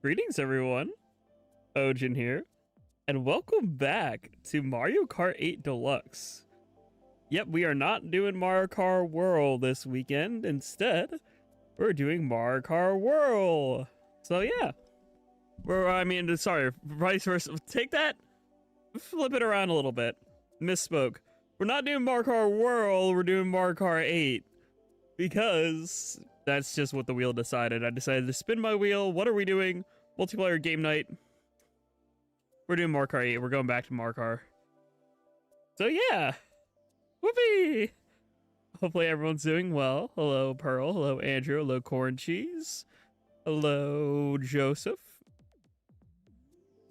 Greetings, everyone. Ojin here, and welcome back to Mario Kart 8 Deluxe. Yep, we are not doing Mario Kart World this weekend. Instead, we're doing Mario Kart World. So yeah, vice versa. Take that, flip it around a little bit. Misspoke. We're not doing Mario Kart World, we're doing Mario Kart 8. Because that's just what the wheel decided. I decided to spin my wheel. What are we doing? Multiplayer game night. We're doing Mario Kart 8. We're going back to Mario Kart. So yeah. Whoopee! Hopefully everyone's doing well. Hello, Pearl. Hello, Andrew. Hello, Corn Cheese. Hello, Joseph.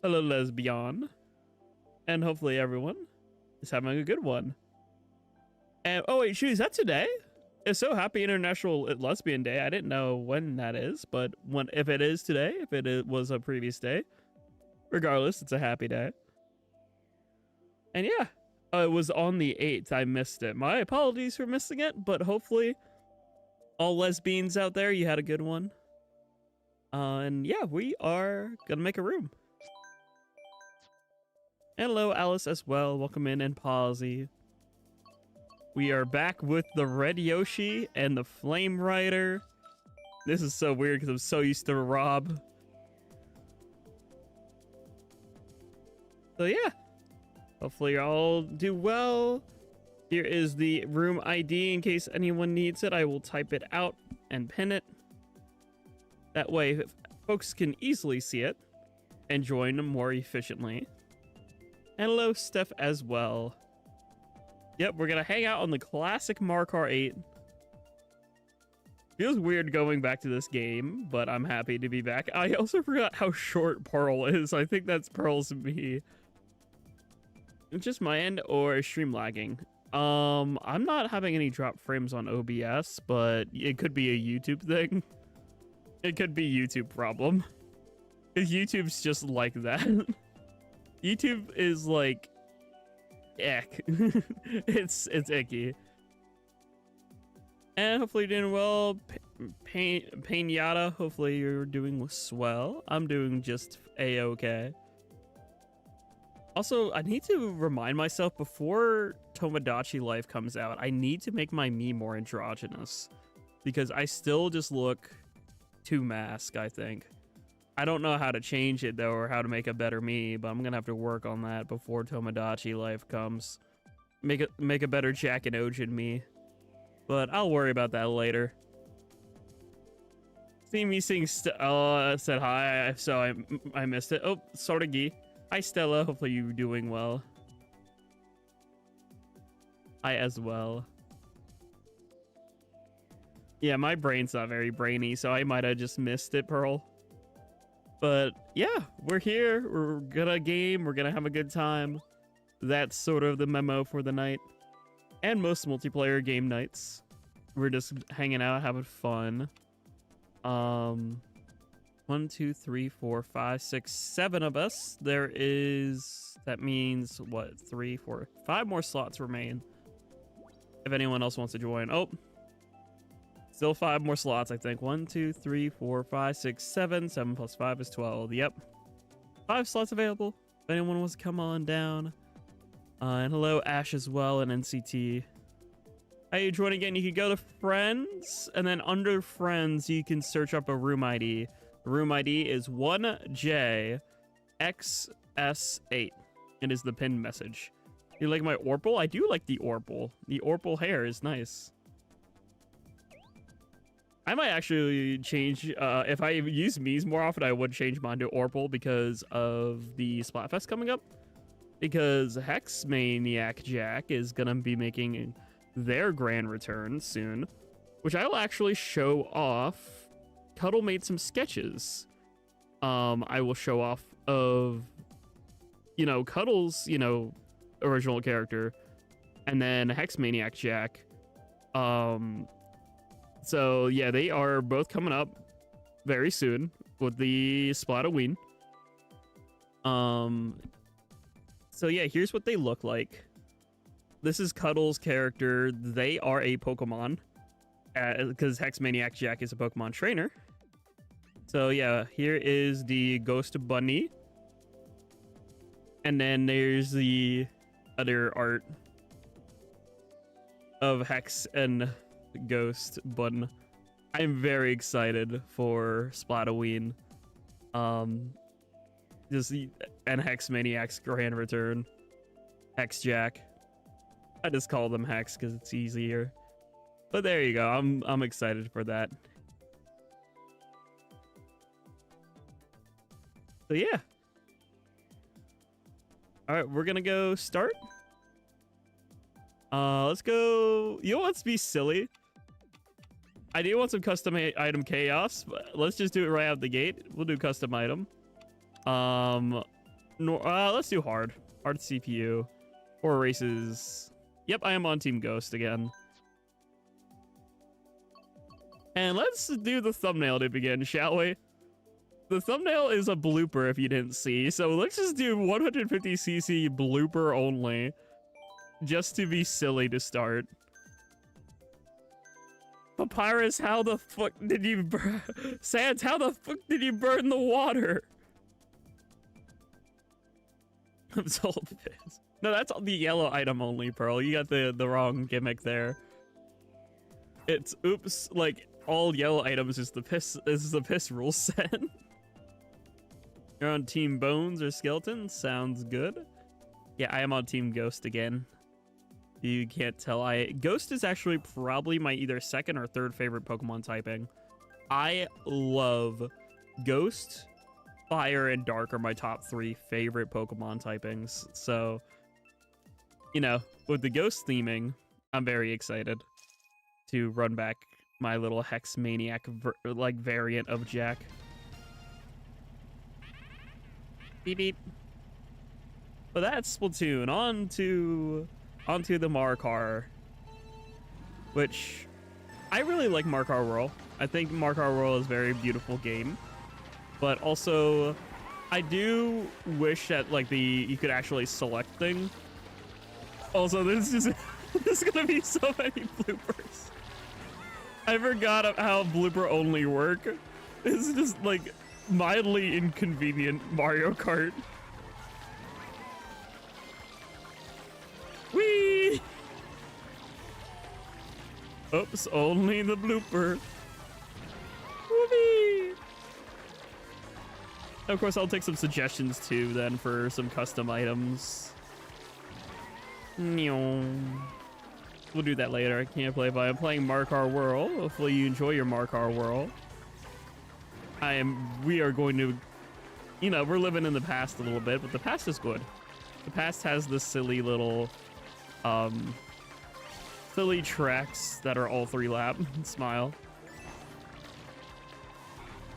Hello, Lesbian. And hopefully everyone is having a good one. And oh wait, shoot, is that today? It's so happy International Lesbian Day. I didn't know when that is, but if it is today, if was a previous day, regardless, it's a happy day. And yeah, it was on the 8th. I missed it. My apologies for missing it, but hopefully all lesbians out there, you had a good one. And yeah, we are gonna make a room. And hello, Alice, as well. Welcome in, and Pawsy. We are back with the Red Yoshi and the Flame Rider. This is so weird because I'm so used to Rob. So yeah, hopefully you all do well. Here is the room ID in case anyone needs it. I will type it out and pin it. That way folks can easily see it and join more efficiently. And hello, Steph, as well. Yep, we're gonna hang out on the classic Mario Kart 8. Feels weird going back to this game, but I'm happy to be back. I also forgot how short Pearl is. I think that's Pearl's me. It's just my end or stream lagging. I'm not having any drop frames on OBS, but it could be a YouTube thing. It could be YouTube problem. YouTube's just like that. YouTube is like, eck. it's icky. And hopefully you're doing well. Painata, hopefully you're doing swell. I'm doing just a-okay. Also, I need to remind myself before Tomodachi Life comes out, I need to make my me more androgynous. Because I still just look too mask, I think. I don't know how to change it though, or how to make a better me, but I'm gonna have to work on that before Tomodachi Life comes. Make a better Jack and Ojin me. But I'll worry about that later. See me sing said hi, so I missed it. Oh, Soragi. Hi Stella, hopefully you're doing well. I as well. Yeah, my brain's not very brainy, so I might have just missed it, Pearl. But yeah, we're here. We're gonna game. We're gonna have a good time. That's sort of the memo for the night. And most multiplayer game nights. We're just hanging out, having fun. 1, 2, 3, 4, 5, 6, 7 of us. That means what? 3, 4, 5 more slots remain. If anyone else wants to join. Oh. Still 5 more slots, I think. 1, 2, 3, 4, 5, 6, 7. 7 plus 5 is 12. Yep. 5 slots available. If anyone wants to come on down. And hello, Ash as well, and NCT. How you join again? You can go to Friends, and then under Friends, you can search up a room ID. The room ID is 1JXS8. It is the pinned message. You like my Orpal? I do like the Orpal. The Orpal hair is nice. I might actually change, if I use Mii's more often, I would change mine to Orpal because of the Splatfest coming up. Because Hex Maniac Jack is going to be making their grand return soon, which I will actually show off. Cuddle made some sketches. I will show off of, Cuddle's, original character, and then Hex Maniac Jack. So yeah, they are both coming up very soon with the Splatoween. So yeah, here's what they look like. This is Cuddle's character. They are a Pokemon, because Hex Maniac Jack is a Pokemon trainer. So yeah, here is the Ghost Bunny. And then there's the other art of Hex and Ghost Bun. I'm very excited for Splatoween. Just and Hex Maniac's Grand Return. Hex Jack. I just call them Hex because it's easier. But there you go. I'm excited for that. So yeah. All right, we're gonna go start. Let's go. You know what's be silly? I do want some custom item chaos, but let's just do it right out the gate. We'll do custom item. Let's do hard CPU, 4 races. Yep, I am on Team Ghost again. And let's do the thumbnail to begin, shall we? The thumbnail is a blooper if you didn't see, so let's just do 150cc blooper only, just to be silly to start. Papyrus, how the fuck did you burn? Sans, how the fuck did you burn the water? I'm so pissed. No, that's the yellow item only, Pearl. You got the wrong gimmick there. It's oops, like all yellow items is the piss rule set. You're on Team Bones or Skeleton? Sounds good. Yeah, I am on Team Ghost again. You can't tell. Ghost is actually probably my either second or third favorite Pokemon typing. I love Ghost, Fire, and Dark are my top 3 favorite Pokemon typings. So, you know, with the Ghost theming, I'm very excited to run back my little Hex Maniac variant of Jack. Beep beep. But that's Splatoon. Onto the Mario Kart, which I really like Mario Kart World. I think Mario Kart World is a very beautiful game, but also I do wish that like you could actually select things. Also, there's gonna be so many bloopers. I forgot how blooper only work. It's just like mildly inconvenient Mario Kart. Whee! Oops, only the blooper. Whoopee! Of course, I'll take some suggestions too then for some custom items. We'll do that later. I can't play, but I'm playing Mario Kart World. Hopefully you enjoy your Mario Kart World. We are going to, you know, we're living in the past a little bit, but the past is good. The past has this silly little, silly tracks that are all 3 lap. Smile.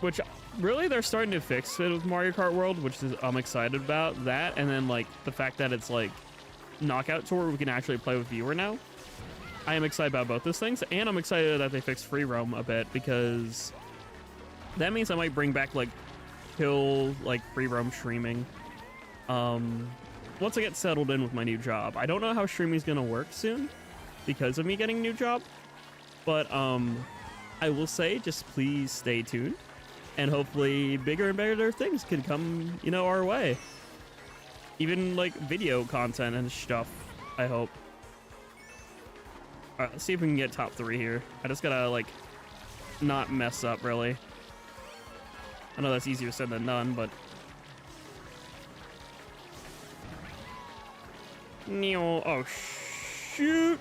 Which, really, they're starting to fix it with Mario Kart World, which is, I'm excited about that. And then, like, the fact that it's, like, Knockout Tour, we can actually play with viewer now. I am excited about both those things, and I'm excited that they fixed free roam a bit, because that means I might bring back, like, free roam streaming. Once I get settled in with my new job. I don't know how streaming is gonna work soon because of me getting a new job, but I will say just please stay tuned, and hopefully bigger and better things could come, you know, our way. Even like video content and stuff, I hope. All right, let's see if we can get top 3 here. I just gotta like not mess up really. I know that's easier said than done, but oh shoot.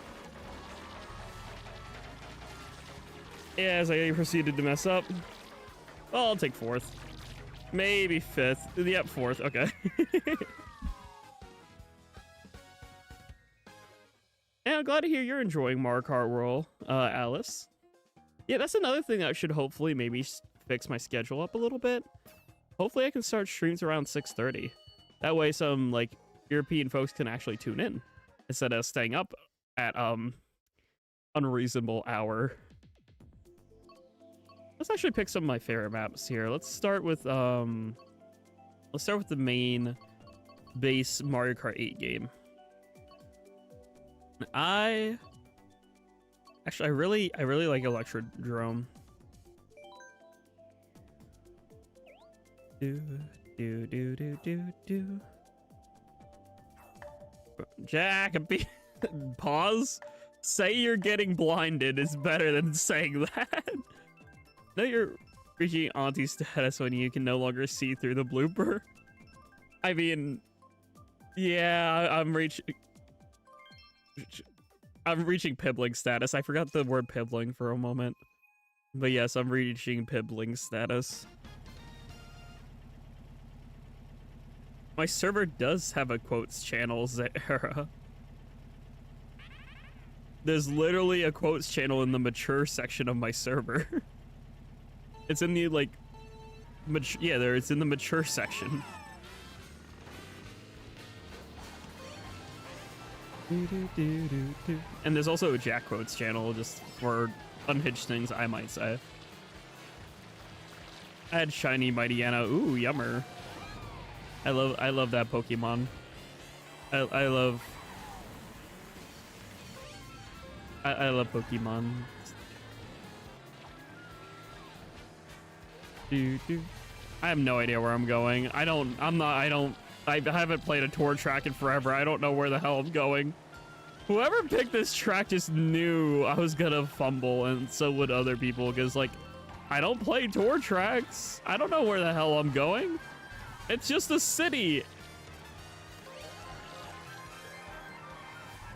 Yeah, as I proceeded to mess up. Well, I'll take 4th. Maybe 5th. Yep, 4th. Okay. And I'm glad to hear you're enjoying Mario Kart World, Alice. Yeah, that's another thing that should hopefully maybe fix my schedule up a little bit. Hopefully I can start streams around 6:30. That way some, like, European folks can actually tune in instead of staying up at, unreasonable hour. Let's actually pick some of my favorite maps here. Let's start with the main base Mario Kart 8 game. I really like Electrodrome. Do, do, do, do, do, do. Jacoby, pause. Say you're getting blinded is better than saying that. No, you're reaching auntie status when you can no longer see through the blooper. I mean, yeah, I'm reaching pibbling status. I forgot the word pibbling for a moment. But yes, I'm reaching pibbling status. My server does have a quotes channel, Zara. There's literally a quotes channel in the mature section of my server. It's in the, like, yeah, it's in the mature section. And there's also a Jack quotes channel just for unhinged things, I might say. I had shiny Mightyena. Ooh, yummer. I love that Pokemon. I love Pokemon. I have no idea where I'm going. I haven't played a tour track in forever. I don't know where the hell I'm going. Whoever picked this track just knew I was gonna fumble, and so would other people, because, like, I don't play tour tracks. I don't know where the hell I'm going. It's just a city.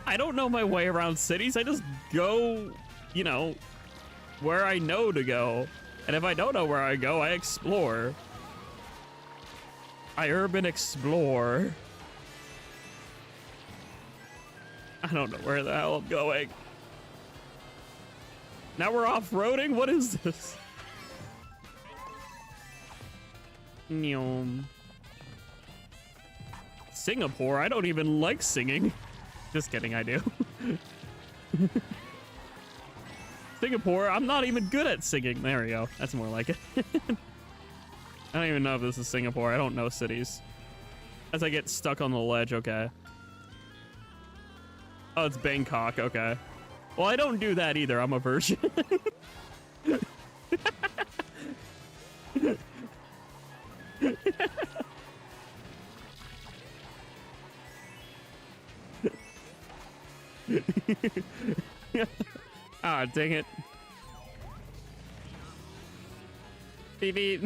I don't know my way around cities. I just go, you know, where I know to go. And if I don't know where I go, I explore. I urban explore. I don't know where the hell I'm going. Now we're off-roading? What is this? Nyom. Singapore? I don't even like singing. Just kidding, I do. Singapore? I'm not even good at singing. There we go. That's more like it. I don't even know if this is Singapore. I don't know cities. As I get stuck on the ledge, okay. Oh, it's Bangkok, okay. Well, I don't do that either. I'm a virgin. Ah, dang it. Beep beep.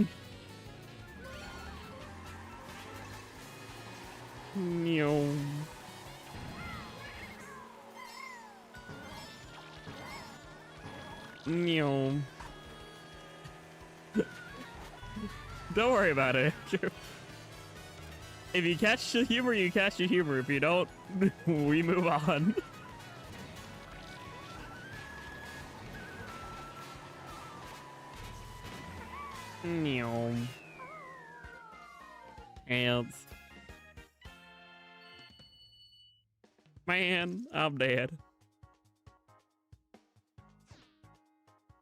No. No. Don't worry about it, Andrew. If you catch the humor, you catch the humor. If you don't, we move on. No. Ants. Man, I'm dead.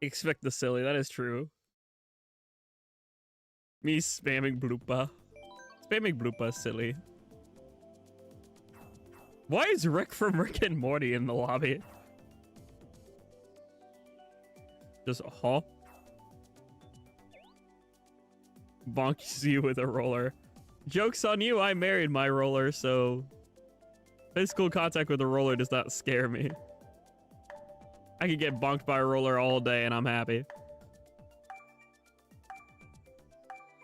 Expect the silly, that is true. Me spamming bloopa. Spamming bloopa is silly. Why is Rick from Rick and Morty in the lobby? Just, huh? Bonks you with a roller. Joke's on you, I married my roller, so physical contact with a roller does not scare me. I could get bonked by a roller all day and I'm happy.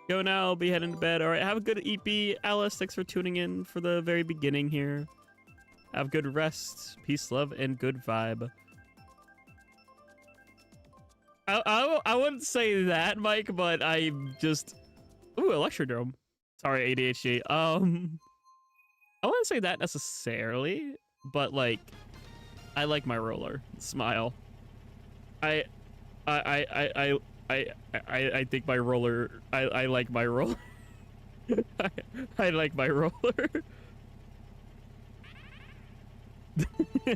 Go now, I'll be heading to bed. All right, have a good EP. Alice, thanks for tuning in for the very beginning here. Have good rest, peace, love, and good vibe. I wouldn't say that, Mike, but I just... Ooh, Electrodrome. Sorry, ADHD. I wouldn't say that necessarily, but, like, I like my roller. Smile. I think my roller. I like my roller. I like my roller.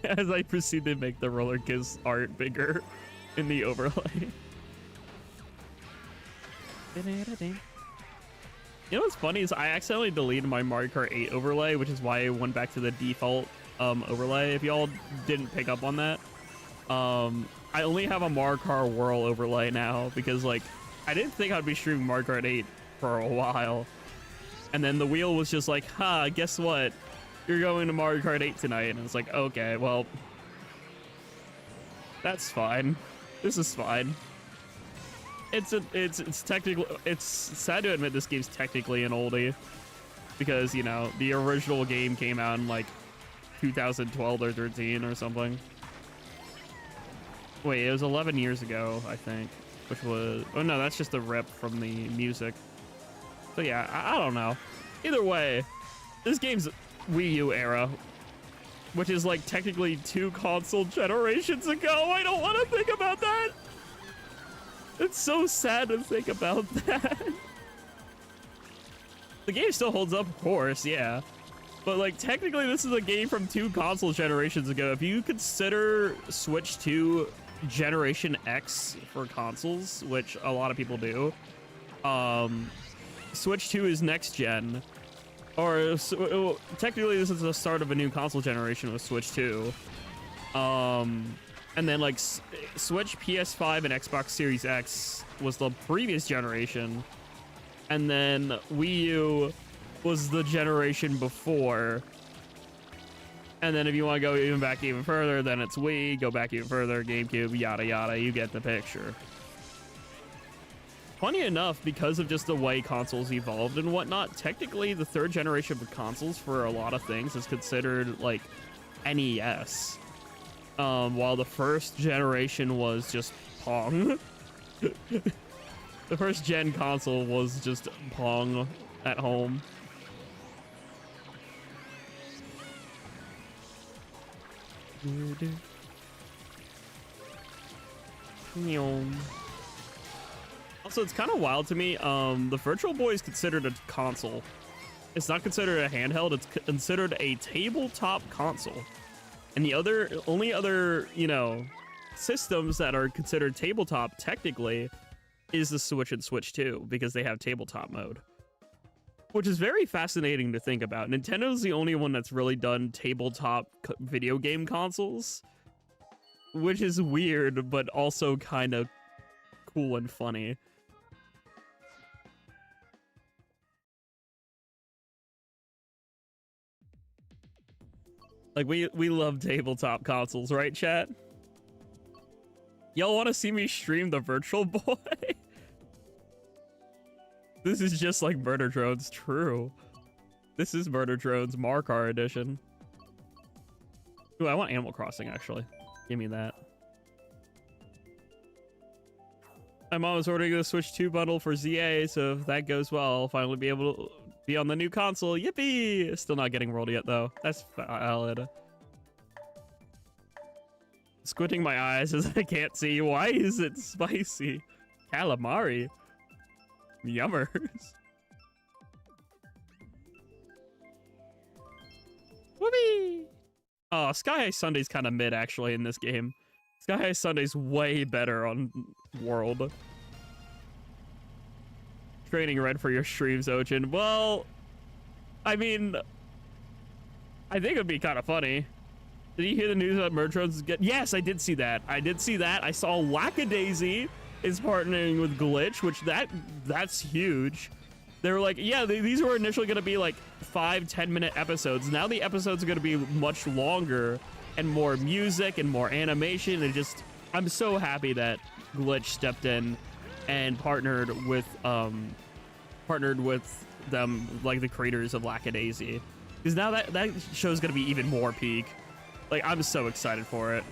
As I proceed to make the roller kiss art bigger in the overlay. You know what's funny is I accidentally deleted my Mario Kart 8 overlay, which is why I went back to the default overlay. If y'all didn't pick up on that, I only have a Mario Kart Whirl overlay now because, like, I didn't think I'd be streaming Mario Kart 8 for a while. And then the wheel was just like, ha, guess what? You're going to Mario Kart 8 tonight. And it's like, okay, well, that's fine. This is fine. It's technically, it's sad to admit this game's technically an oldie because, you know, the original game came out in like 2012 or 13 or something. Wait, it was 11 years ago, I think, which was, oh no, that's just a rip from the music. So yeah, I don't know. Either way, this game's Wii U era, which is like technically 2 console generations ago. I don't want to think about that. It's so sad to think about that. The game still holds up, of course, yeah. But like technically this is a game from 2 console generations ago. If you consider Switch 2 Generation X for consoles, which a lot of people do, Switch 2 is next gen. Or technically this is the start of a new console generation with Switch 2. And then like Switch, PS5, and Xbox Series X was the previous generation. And then Wii U was the generation before. And then if you want to go even further, then it's Wii, go back even further, GameCube, yada yada, you get the picture. Funny enough, because of just the way consoles evolved and whatnot, technically the 3rd generation of consoles for a lot of things is considered like NES. While the 1st generation was just Pong. The 1st gen console was just Pong at home. Also, it's kind of wild to me. The Virtual Boy is considered a console. It's not considered a handheld. It's considered a tabletop console. And the only other, you know, systems that are considered tabletop technically is the Switch and Switch 2 because they have tabletop mode, which is very fascinating to think about. Nintendo's the only one that's really done tabletop video game consoles, which is weird, but also kind of cool and funny. Like, we love tabletop consoles, right, chat? Y'all want to see me stream the Virtual Boy? This is just like Murder Drones, true. This is Murder Drones Mario Kart edition. Ooh, I want Animal Crossing, actually. Give me that. My mom is ordering the Switch 2 bundle for ZA, so if that goes well, I'll finally be able to be on the new console. Yippee! Still not getting rolled yet, though. That's valid. Squinting my eyes as I can't see. Why is it spicy? Calamari. Yummers. Whoopee! Oh, Sky High Sunday's kind of mid, actually, in this game. Sky High Sunday's way better on World. Training red for your streams, Ochin. Well, I mean, I think it'd be kind of funny. Did you hear the news about Murtrones? Yes, I did see that. I did see that. I saw Lackadaisy is partnering with Glitch, which that's huge. They were like, yeah, these were initially going to be like 5-10 minute episodes. Now the episodes are going to be much longer and more music and more animation. And just, I'm so happy that Glitch stepped in and partnered with them, like the creators of Lackadaisy, because now that show's gonna be even more peak. Like, I'm so excited for it.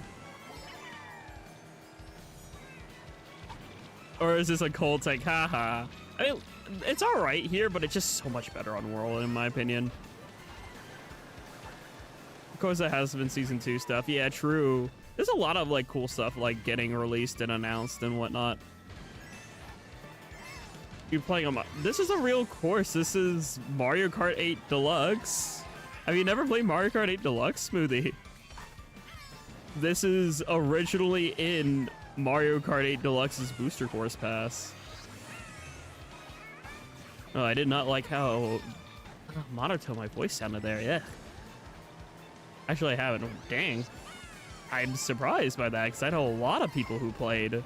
Or is this a cold take? Haha. I mean, it's all right here, but it's just so much better on World, in my opinion. Of course, that has been season 2 stuff. Yeah, true. There's a lot of like cool stuff like getting released and announced and whatnot. You're playing on this is a real course. This is Mario Kart 8 Deluxe. Have you never played Mario Kart 8 Deluxe, Smoothie? This is originally in Mario Kart 8 Deluxe's booster course pass. Oh, I did not like how monotone my voice sounded there. Yeah. Actually, I haven't. Dang. I'm surprised by that because I know a lot of people who played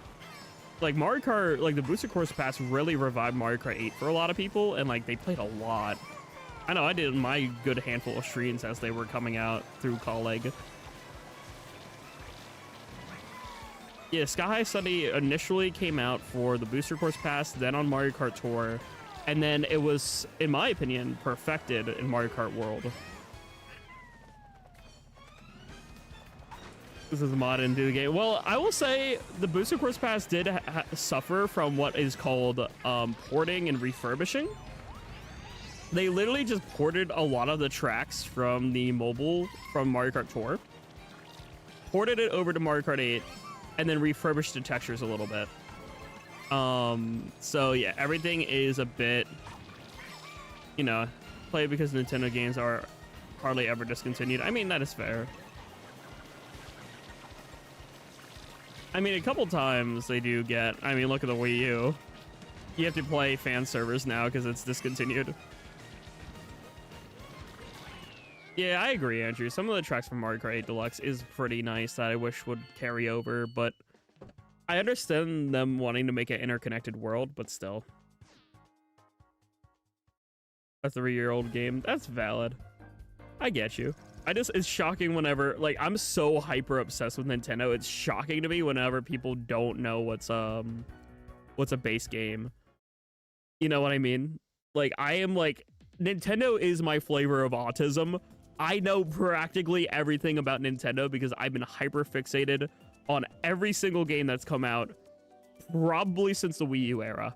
like Mario Kart, like the Booster Course Pass really revived Mario Kart 8 for a lot of people, and like they played a lot. I know I did my good handful of streams as they were coming out through Colleague. Yeah, Sky High Sunday initially came out for the Booster Course Pass, then on Mario Kart Tour, and then it was, in my opinion, perfected in Mario Kart World. This is a mod into the game. Well, I will say the Booster Course Pass did suffer from what is called porting and refurbishing. They literally just ported a lot of the tracks from the mobile from Mario Kart Tour, ported it over to Mario Kart 8, and then refurbished the textures a little bit. So yeah, everything is a bit, you know, play because Nintendo games are hardly ever discontinued. I mean, that is fair. I mean, a couple times they do get, I mean, look at the Wii U. You have to play fan servers now because it's discontinued. Yeah, I agree, Andrew. Some of the tracks from Mario Kart 8 Deluxe is pretty nice that I wish would carry over, but I understand them wanting to make an interconnected world, but still. A 3-year-old game, that's valid. I get you. It's shocking whenever, like, I'm so hyper obsessed with Nintendo. It's shocking to me whenever people don't know what's a base game. You know what I mean? Like, I am like, Nintendo is my flavor of autism. I know practically everything about Nintendo because I've been hyper fixated on every single game that's come out probably since the Wii U era.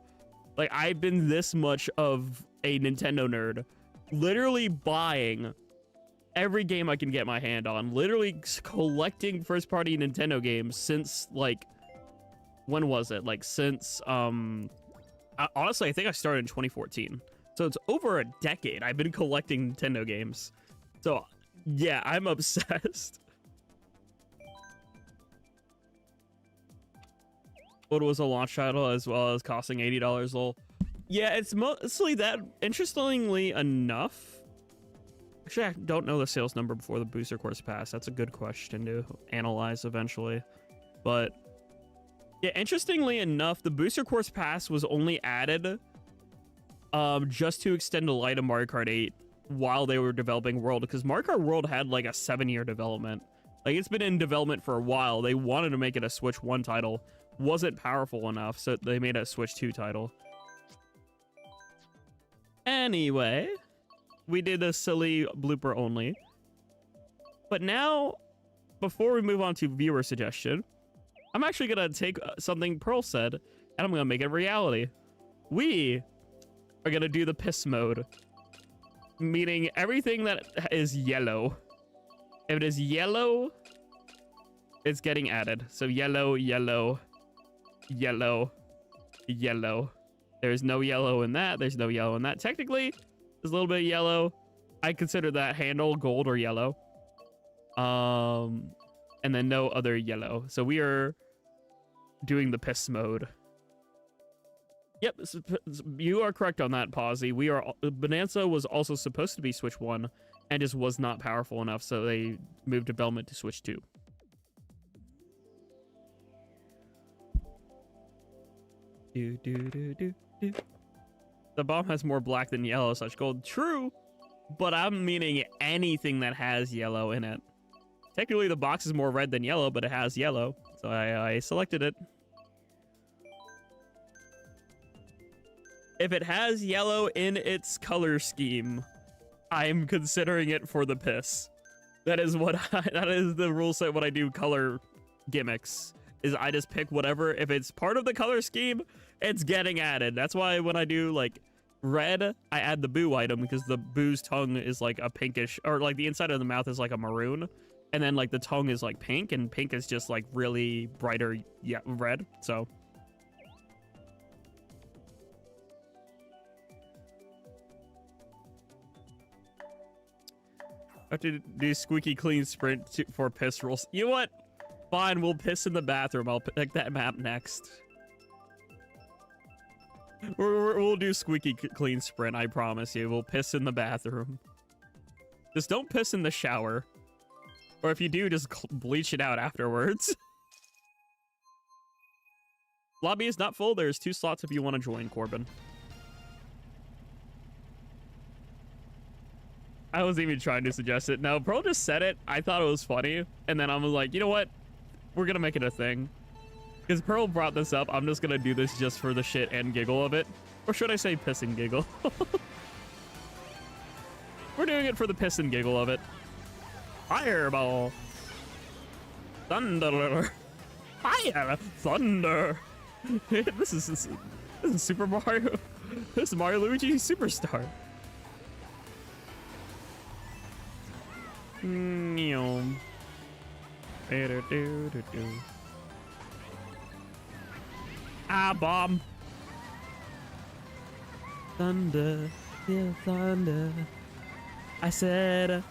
Like, I've been this much of a Nintendo nerd, literally buying every game I can get my hand on, literally collecting first-party Nintendo games since, like, when was it? Like, since, honestly, I think I started in 2014. So it's over a decade I've been collecting Nintendo games. So, yeah, I'm obsessed. What was a launch title as well as costing $80, lol. Yeah, it's mostly that. Interestingly enough, actually, I don't know the sales number before the Booster Course Pass. That's a good question to analyze eventually. But, yeah, interestingly enough, the Booster Course Pass was only added just to extend the light of Mario Kart 8 while they were developing World, because Mario Kart World had like a 7-year development. Like, it's been in development for a while. They wanted to make it a Switch 1 title. Wasn't powerful enough, so they made a Switch 2 title. Anyway, we did a silly blooper only. But now, before we move on to viewer suggestion, I'm actually gonna take something Pearl said, and I'm gonna make it reality. We are gonna do the piss mode, meaning everything that is yellow. If it is yellow, it's getting added. So yellow, yellow, yellow, yellow. There's no yellow in that. There's no yellow in that. Technically, there's a little bit of yellow. I consider that handle gold or yellow. And then no other yellow. So we are doing the piss mode. Yep, you are correct on that, Pawsy. We are. Bonanza was also supposed to be Switch 1 and just was not powerful enough, so they moved development to Switch 2. The bomb has more black than yellow, such gold. True, but I'm meaning anything that has yellow in it. Technically, the box is more red than yellow, but it has yellow, so I selected it. If it has yellow in its color scheme, I'm considering it for the piss. That is what that is the rule set when I do color gimmicks, is I just pick whatever. If it's part of the color scheme, it's getting added. That's why when I do like red, I add the boo item, because the boo's tongue is like a pinkish, or like the inside of the mouth is like a maroon, and then like the tongue is like pink, and pink is just like really brighter, yeah, red. So I have to do squeaky clean sprint for piss rules. You know what? Fine, we'll piss in the bathroom. I'll pick that map next. We'll do squeaky clean sprint, I promise you. We'll piss in the bathroom. Just don't piss in the shower. Or if you do, just bleach it out afterwards. Lobby is not full. There's 2 slots if you want to join, Corbin. I wasn't even trying to suggest it. No, Pearl just said it. I thought it was funny. And then I was like, you know what? We're going to make it a thing. Because Pearl brought this up. I'm just going to do this just for the shit and giggle of it. Or should I say piss and giggle? We're doing it for the piss and giggle of it. Fireball. Thunder. Fire. Thunder. This is Super Mario. This is Mario Luigi Superstar. Ah, bomb. Thunder, yeah, thunder. I said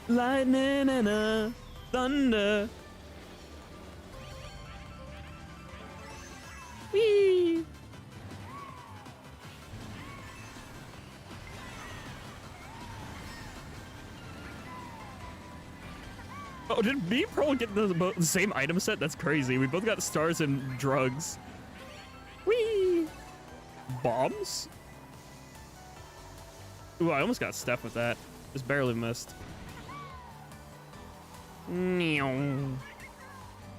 lightning and a thunder. Whee! Oh, did me and Pearl get the same item set? That's crazy. We both got stars and drugs. Whee! Bombs? Ooh, I almost got Steph with that. Just barely missed. Meow.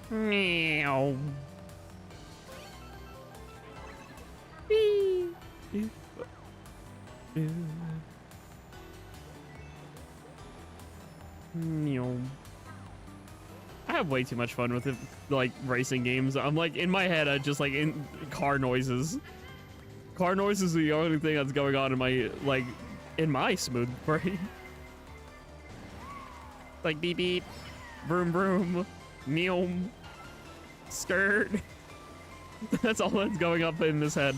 Meow. Whee! Meow. I have way too much fun with it, like racing games. I'm like in my head, I just like in car noises. Car noises are the only thing that's going on in my in my smooth brain. Like beep beep, vroom vroom, meow, skirt. That's all that's going up in this head.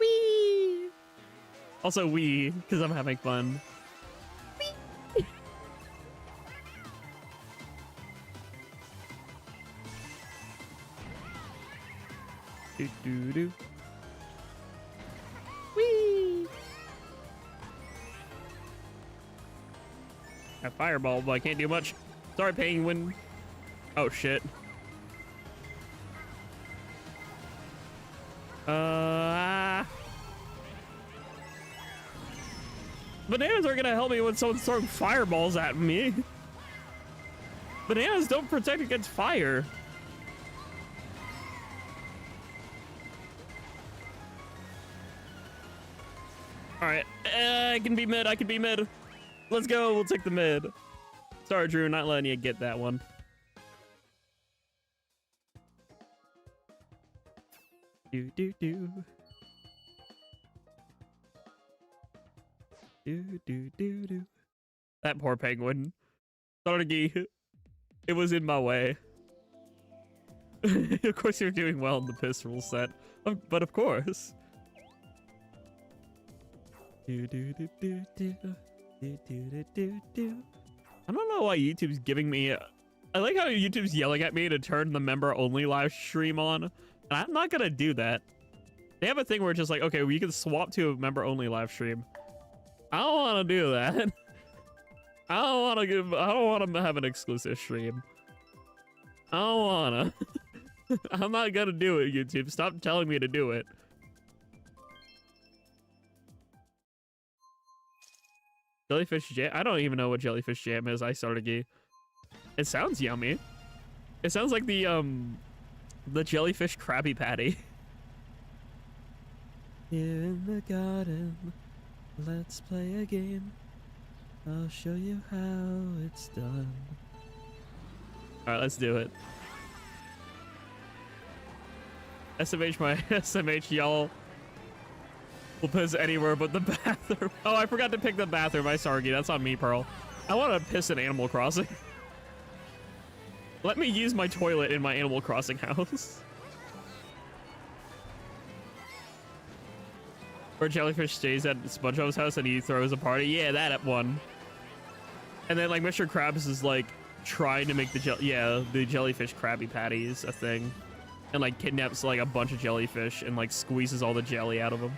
Wee. Also wee, because I'm having fun. Do do do. Whee! A fireball, but I can't do much. Sorry, penguin. Oh shit. Bananas are gonna help me when someone's throwing fireballs at me. Bananas don't protect against fire. Alright, I can be mid, I can be mid. Let's go, we'll take the mid. Sorry, Drew, not letting you get that one. Do do do. Do do do do. That poor penguin. Sargi, it was in my way. Of course you're doing well in the pistol set. But of course. Do do do do do. Do do do do. I don't know why YouTube's giving me. I like how YouTube's yelling at me to turn the member only live stream on, and I'm not gonna do that. They have a thing where it's just like, okay, well, you can swap to a member only live stream. I don't want to do that. I don't want to have an exclusive stream. I don't wanna. I'm not gonna do it, YouTube. Stop telling me to do it. Jellyfish jam? I don't even know what jellyfish jam is. I started gay. It sounds yummy. It sounds like the jellyfish Krabby Patty. Here in the garden, let's play a game. I'll show you how it's done. Alright, let's do it. SMH my SMH, y'all. We'll piss anywhere but the bathroom. Oh, I forgot to pick the bathroom. I Sargi. That's on me, Pearl. I want to piss in Animal Crossing. Let me use my toilet in my Animal Crossing house. Where Jellyfish stays at SpongeBob's house and he throws a party. Yeah, that one. And then like Mr. Krabs is like trying to make the jellyfish Krabby Patties a thing. And like kidnaps like a bunch of jellyfish and like squeezes all the jelly out of them.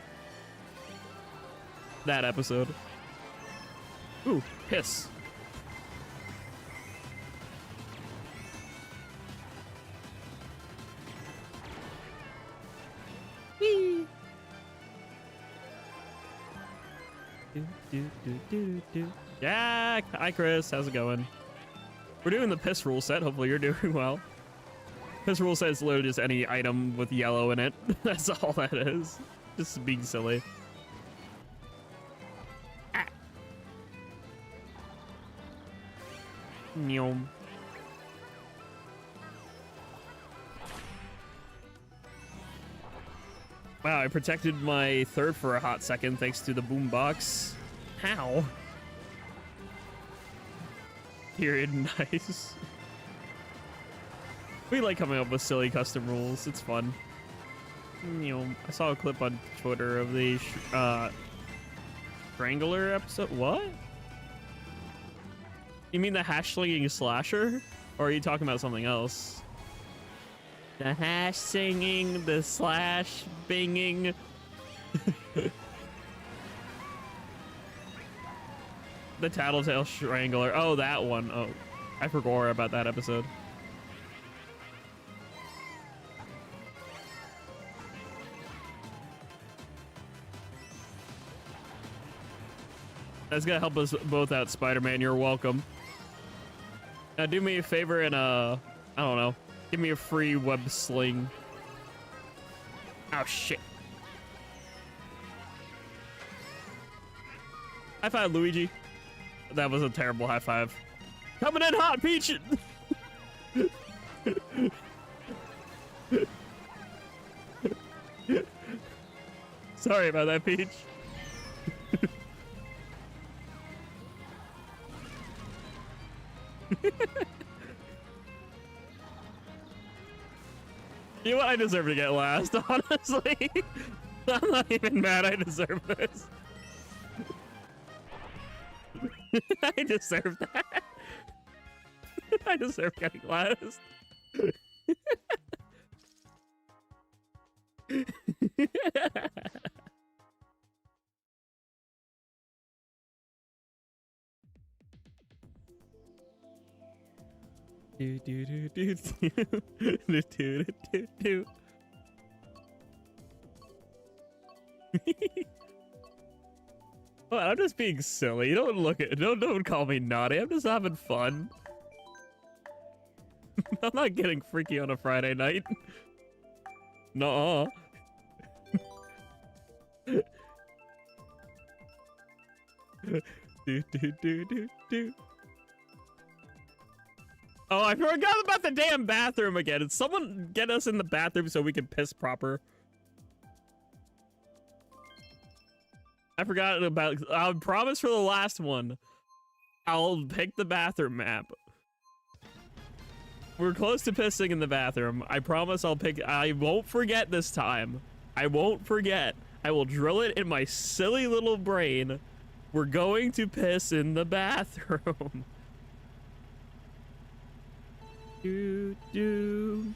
That episode. Ooh, piss. Jack! Hi, Chris. How's it going? We're doing the piss rule set. Hopefully you're doing well. Piss rule set is literally just any item with yellow in it. That's all that is. Just being silly. Ah. Nyom. Wow, I protected my third for a hot second thanks to the boombox. How? Period. Nice. We like coming up with silly custom rules. It's fun. You know, I saw a clip on Twitter of the Strangler episode. What? You mean the hash slinging slasher? Or are you talking about something else? The hash singing, the slash binging. The Tattletale Strangler. Oh, that one. Oh, I forgot about that episode. That's gonna help us both out, Spider-Man. You're welcome. Now do me a favor and I don't know, give me a free web sling. Oh shit. High five, Luigi. That was a terrible high five. Coming in hot, Peach. Sorry about that, Peach. You know what? I deserve to get last, honestly. I'm not even mad. I deserve this. I deserve that. I deserve getting last. Do do do do do do do do do. Well, I'm just being silly. Don't look at. Don't call me naughty. I'm just having fun. I'm not getting freaky on a Friday night. Nuh-uh. Do do do do do. Oh, I forgot about the damn bathroom again. Did someone get us in the bathroom so we can piss proper? I forgot about. I promise for the last one, I'll pick the bathroom map. We're close to pissing in the bathroom. I promise I'll pick. I won't forget this time. I won't forget. I will drill it in my silly little brain. We're going to piss in the bathroom. Do do.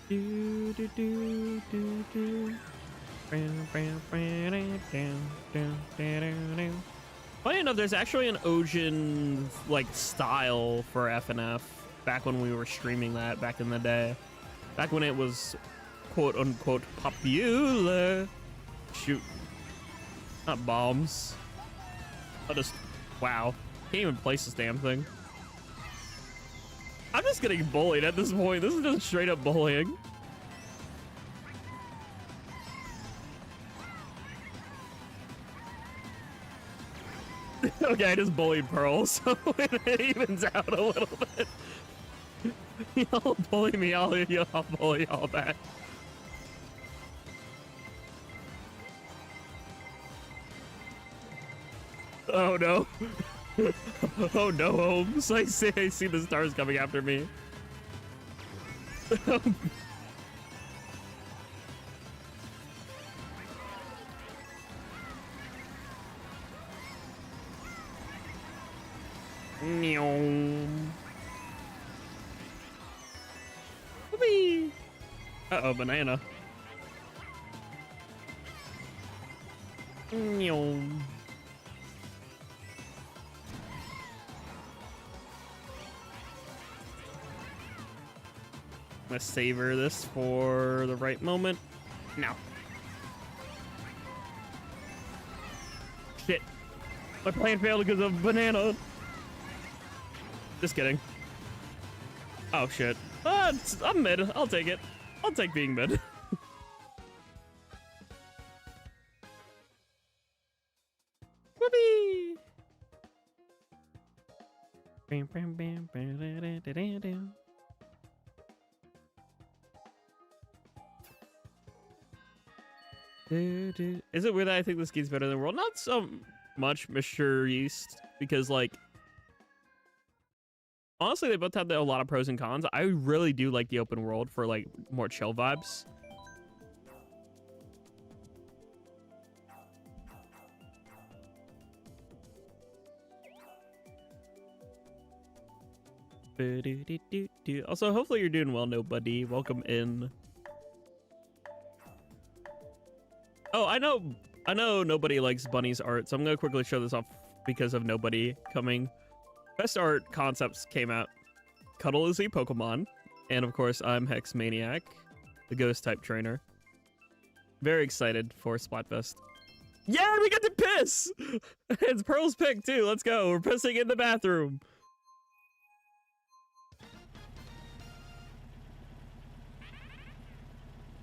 Do do do do do. Funny enough, there's actually an Ojin like style for FNF back when we were streaming that back in the day, back when it was quote unquote popular. Shoot, not bombs. I'll just, wow, can't even place this damn thing. I'm just getting bullied at this point. This is just straight up bullying. Okay, I just bullied Pearl, so it evens out a little bit. Y'all bully me, I'll bully y'all back. Oh no. Oh no, Holmes. I see the stars coming after me. Uh-oh, banana. I'm gonna savor this for the right moment. No. Shit. My plan failed because of banana. Just kidding. Oh, shit. I'm mid. I'll take it. I'll take being mid. Whoopee! Bam, bam, bam, bam, da, da, da, da, da. Is it weird that I think this game's better than World? Not so much, Mr. Yeast, because, like, honestly, they both have a lot of pros and cons. I really do like the open world for, like, more chill vibes. Also, hopefully you're doing well, nobody. Welcome in. Oh, I know nobody likes Bunny's art, so I'm gonna quickly show this off because of nobody coming. Best art concepts came out. Cuddle is a Pokemon, and of course I'm Hex Maniac, the ghost type trainer. Very excited for Splatfest. Yeah, we got to piss! It's Pearl's pick too. Let's go. We're pissing in the bathroom.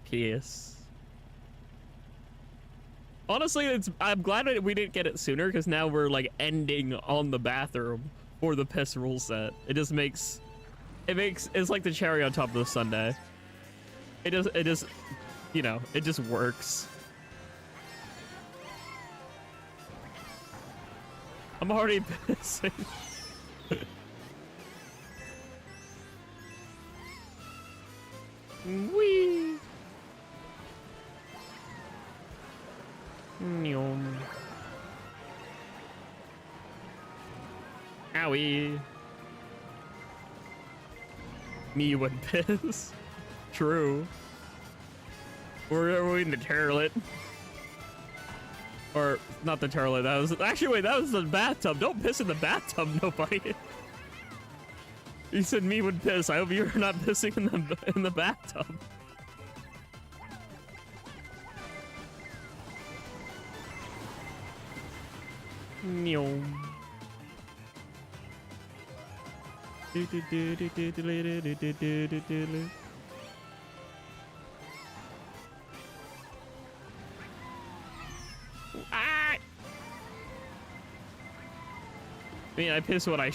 Piss. Honestly, I'm glad that we didn't get it sooner, because now we're like ending on the bathroom for the piss rule set. It just makes it's like the cherry on top of the sundae. It just you know, it just works. I'm already pissing. Wee. Owie. Me would piss. True. We're in the toilet. Or not the toilet. That was actually wait. That was the bathtub. Don't piss in the bathtub, nobody. You said me would piss. I hope you're not pissing in the bathtub. Meow. Ah! I mean, I piss when I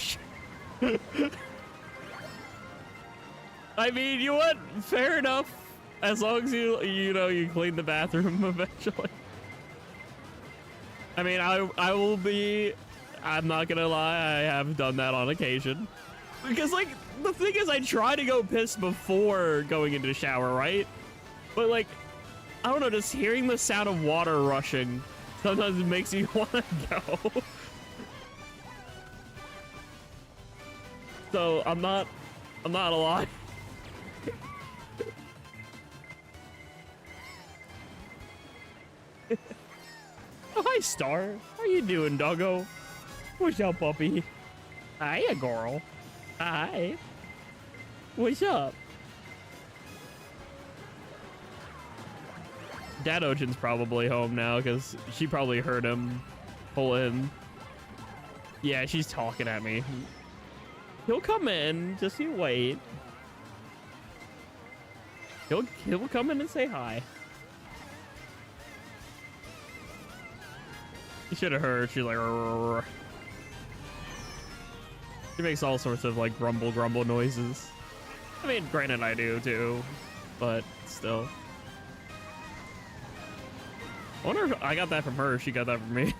I mean, you what? Fair enough. As long as you know you clean the bathroom eventually. I mean, I will be. I'm not gonna lie. I have done that on occasion. Because like the thing is, I try to go piss before going into the shower, right? But like, I don't know. Just hearing the sound of water rushing sometimes it makes me want to go. So I'm not alive. Oh, hi, Star. How you doing, doggo? What's up, puppy? Hiya, girl. Hi. What's up? Dad Ocean's probably home now because she probably heard him pull in. Yeah, she's talking at me. He'll come in. Just you wait. He'll come in and say hi. You should have heard. She's like, rrr. She makes all sorts of like grumble noises. I mean, granted, I do too, but still. I wonder if I got that from her. Or she got that from me.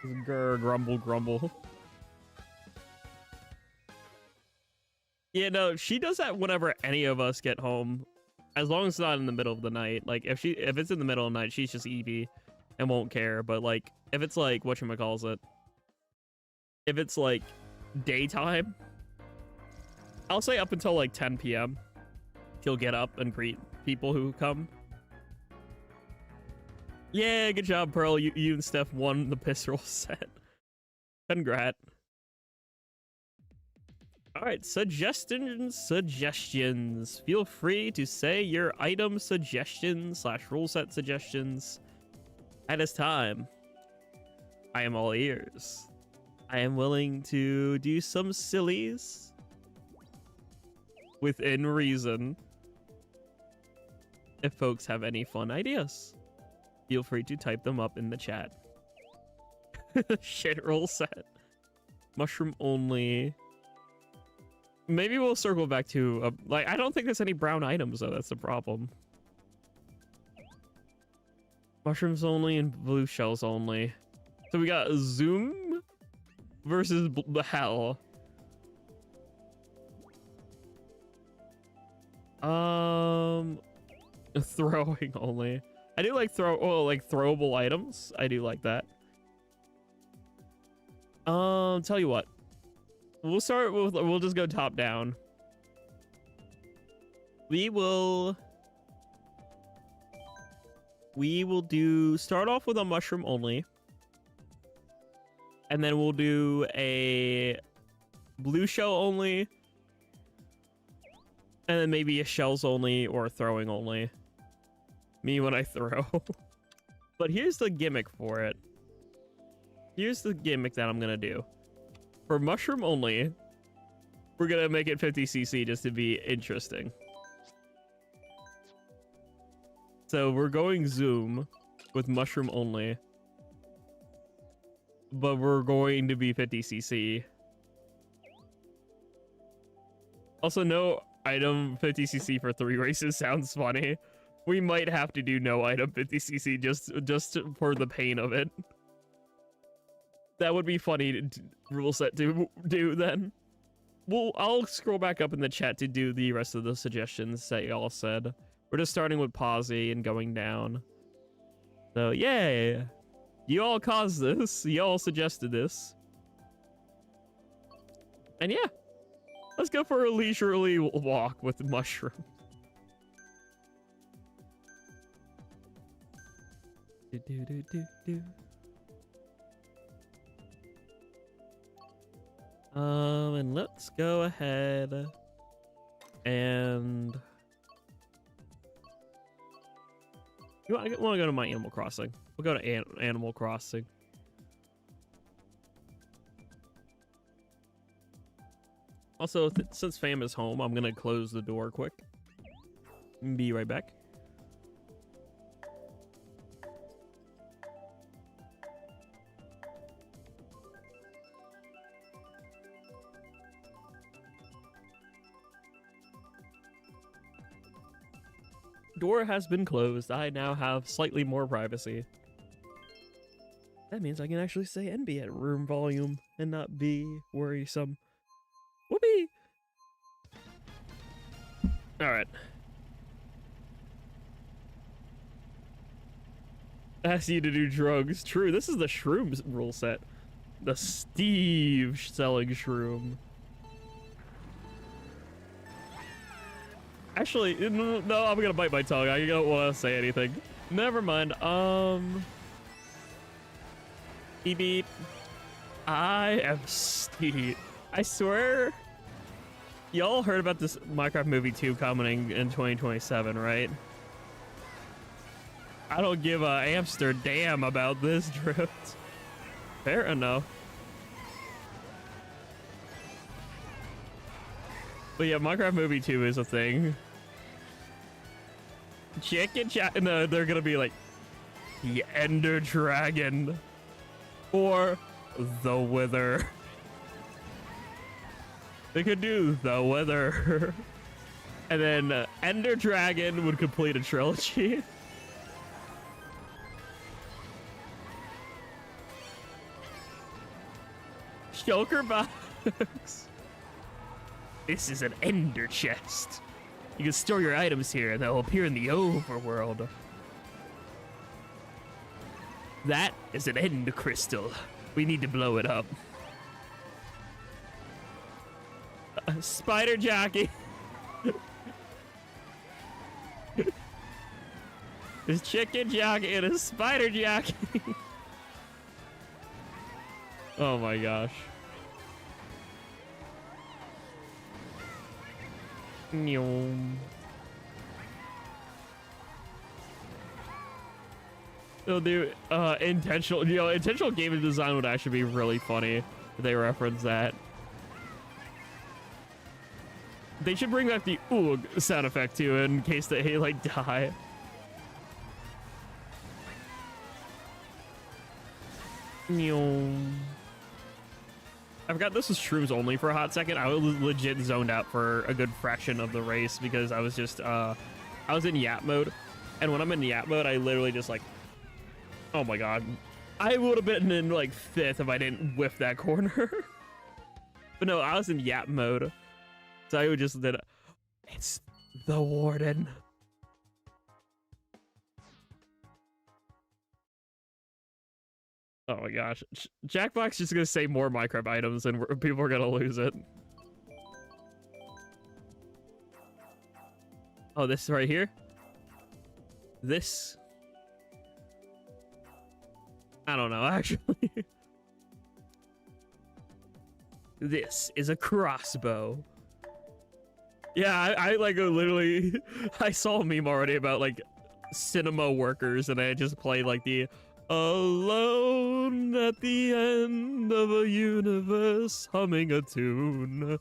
Grr, grumble. Yeah, no, she does that whenever any of us get home, as long as it's not in the middle of the night. Like if it's in the middle of the night, she's just Eevee and won't care. But like if it's like whatchamacallit, if it's like daytime, I'll say up until like 10 p.m. she'll get up and greet people who come. Yeah, good job, Pearl. You and Steph won the piss roll set. Congrats. All right, suggestions. Feel free to say your item suggestions / rule set suggestions. At this time, I am all ears. I am willing to do some sillies within reason. If folks have any fun ideas, feel free to type them up in the chat. Shit rule set. Mushroom only. Maybe we'll circle back to, like, I don't think there's any brown items, though. That's the problem. Mushrooms only and blue shells only. So we got Zoom versus the Hell. Throwing only. I do like throwable items. I do like that. Tell you what. We'll just go top down. We will start off with a mushroom only. And then we'll do a blue shell only. And then maybe a shells only or a throwing only. Me when I throw. But here's the gimmick for it. Here's the gimmick that I'm gonna do. For mushroom only, we're gonna make it 50cc just to be interesting. So we're going Zoom with mushroom only. But we're going to be 50cc. Also, no item 50cc for 3 races sounds funny. We might have to do no item 50cc just for the pain of it. That would be funny to rule set to do then. I'll scroll back up in the chat to do the rest of the suggestions that y'all said. We're just starting with Posy and going down. So, yay! You all caused this. You all suggested this. And yeah, let's go for a leisurely walk with mushroom. And let's go ahead and you want to go to my Animal Crossing? We'll go to Animal Crossing. Also, since Fam is home, I'm gonna close the door quick. Be right back. Door has been closed. I now have slightly more privacy. That means I can actually say NB at room volume and not be worrisome. Whoopee! Alright. Ask you to do drugs. True, this is the shrooms rule set. The Steve selling shroom. Actually, no, I'm gonna bite my tongue. I don't want to say anything. Never mind. Beep beep. I am Steve. I swear, y'all heard about this Minecraft movie 2 coming in 2027, right? I don't give a hamster damn about this drift. Fair enough. But yeah, Minecraft movie 2 is a thing. Chicken chat. No, they're gonna be like the Ender Dragon or the Wither. They could do the Wither. And then Ender Dragon would complete a trilogy. Shulker box. This is an Ender chest. You can store your items here and they'll appear in the overworld. That is an Ender crystal. We need to blow it up. Spider jockey. There's chicken jockey and a spider jockey. Oh my gosh. Nyom. So the intentional game design would actually be really funny if they reference that. They should bring back the oog sound effect too, in case they like die. I forgot this was shrooms only for a hot second. I was legit zoned out for a good fraction of the race because I was just I was in yap mode, and when I'm in yap mode, I literally just like, oh my god, I would have been in like fifth if I didn't whiff that corner. But no, I was in yap mode, so I would just did. It's the warden. Oh my gosh, Jackbox just gonna say more Minecraft items and people are gonna lose it. Oh, this right here. This. I don't know, actually. This is a crossbow. Yeah, I like literally, I saw a meme already about like cinema workers, and I just played like the alone at the end of a universe humming a tune.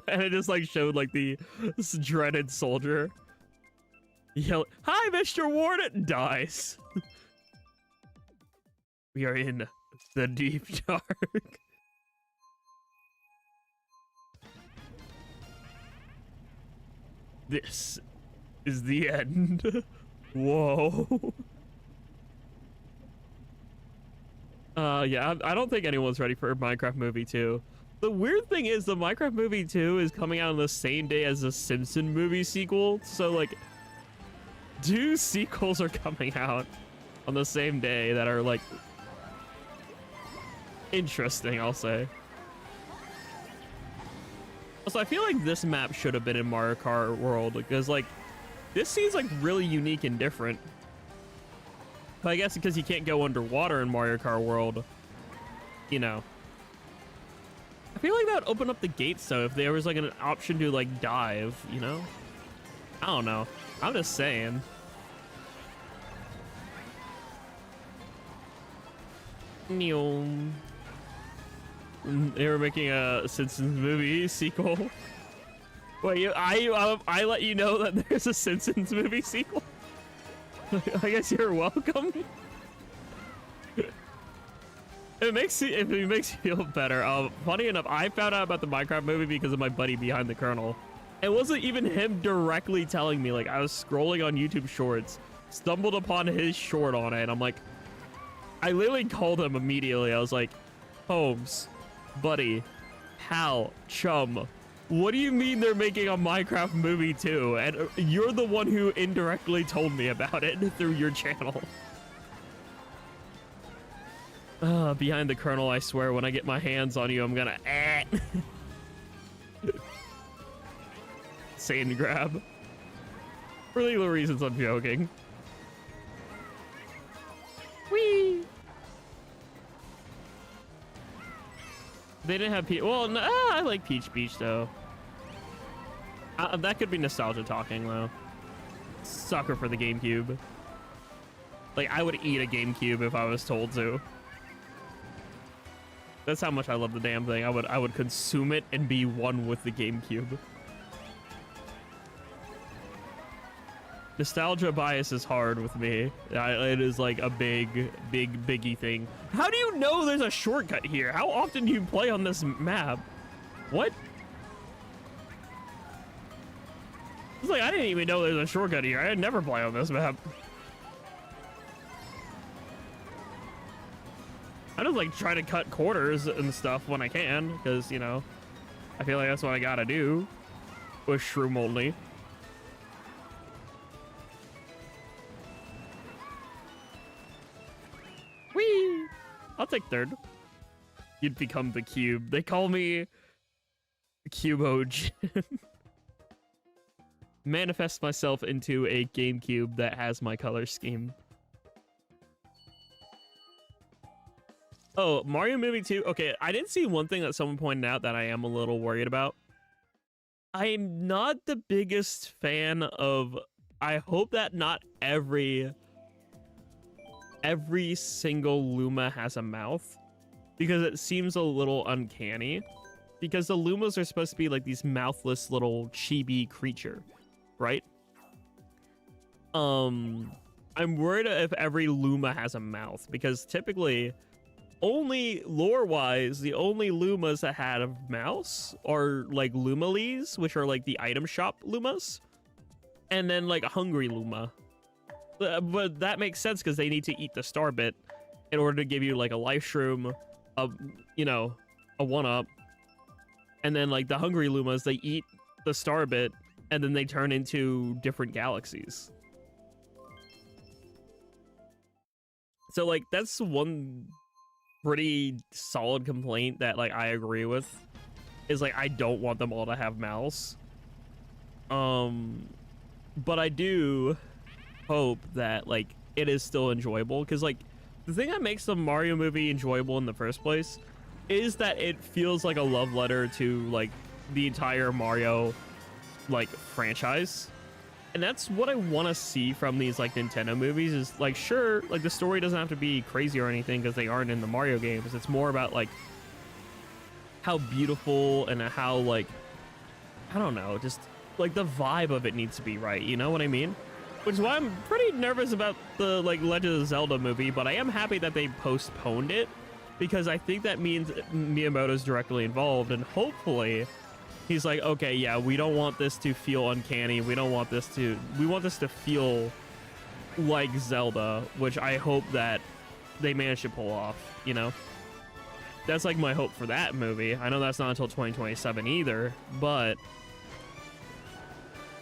And it just like showed like the dreaded soldier yell, "Hi, Mr. Warden!" Dies. We are in the deep dark. This is the end. Whoa. Yeah, I don't think anyone's ready for Minecraft Movie 2. The weird thing is the Minecraft Movie 2 is coming out on the same day as the Simpson movie sequel. So like, two sequels are coming out on the same day that are like interesting, I'll say. Also, I feel like this map should have been in Mario Kart World because like this seems like really unique and different. But I guess because you can't go underwater in Mario Kart World, you know. I feel like that would open up the gates though if there was like an option to like dive, you know? I don't know. I'm just saying. They were making a Simpsons movie sequel. Wait, I let you know that there's a Simpsons movie sequel? I guess you're welcome. If it makes you feel better. Funny enough, I found out about the Minecraft movie because of my buddy Behind the Kernel. It wasn't even him directly telling me. Like, I was scrolling on YouTube Shorts, stumbled upon his short on it, and I'm like, I literally called him immediately. I was like, Holmes, buddy, pal, chum, what do you mean they're making a Minecraft movie too? And you're the one who indirectly told me about it through your channel. Behind the Kernel, I swear, when I get my hands on you, I'm gonna Sand grab. For legal reasons, I'm joking. Whee! They didn't have peach. Well, no, I like Peach Beach though. That could be nostalgia talking though. Sucker for the GameCube. Like, I would eat a GameCube if I was told to. That's how much I love the damn thing. I would consume it and be one with the GameCube. Nostalgia bias is hard with me. It is like a biggie thing. How do you know there's a shortcut here? How often do you play on this map? What? It's like, I didn't even know there's a shortcut here. I never play on this map. I just like try to cut corners and stuff when I can, because, you know, I feel like that's what I gotta do with shroom only. Whee! I'll take third. You'd become the cube. They call me Cubo. Manifest myself into a GameCube that has my color scheme. Oh, Mario Movie 2. Okay, I did see one thing that someone pointed out that I am a little worried about. I'm not the biggest fan of, I hope that not every single Luma has a mouth, because it seems a little uncanny, because the Lumas are supposed to be like these mouthless little chibi creature, right? I'm worried if every Luma has a mouth, because typically only lore-wise, the only Lumas that had a mouse are like Lumalies, which are like the item shop Lumas, and then like a Hungry Luma. But that makes sense because they need to eat the star bit in order to give you like a life shroom, a, you know, a 1-up. And then like the Hungry Lumas, they eat the star bit and then they turn into different galaxies. So like that's one pretty solid complaint that like I agree with, is like I don't want them all to have mouths. But I do hope that like it is still enjoyable, because like the thing that makes the Mario movie enjoyable in the first place is that it feels like a love letter to like the entire Mario like franchise. And that's what I want to see from these like Nintendo movies, is like, sure, like the story doesn't have to be crazy or anything because they aren't in the Mario games. It's more about like how beautiful and how like, I don't know, just like the vibe of it needs to be right. You know what I mean? Which is why I'm pretty nervous about the like Legend of Zelda movie, but I am happy that they postponed it, because I think that means Miyamoto's directly involved, and hopefully he's like, okay, yeah, we don't want this to feel uncanny. We want this to feel like Zelda, which I hope that they manage to pull off, you know? That's like my hope for that movie. I know that's not until 2027 either, but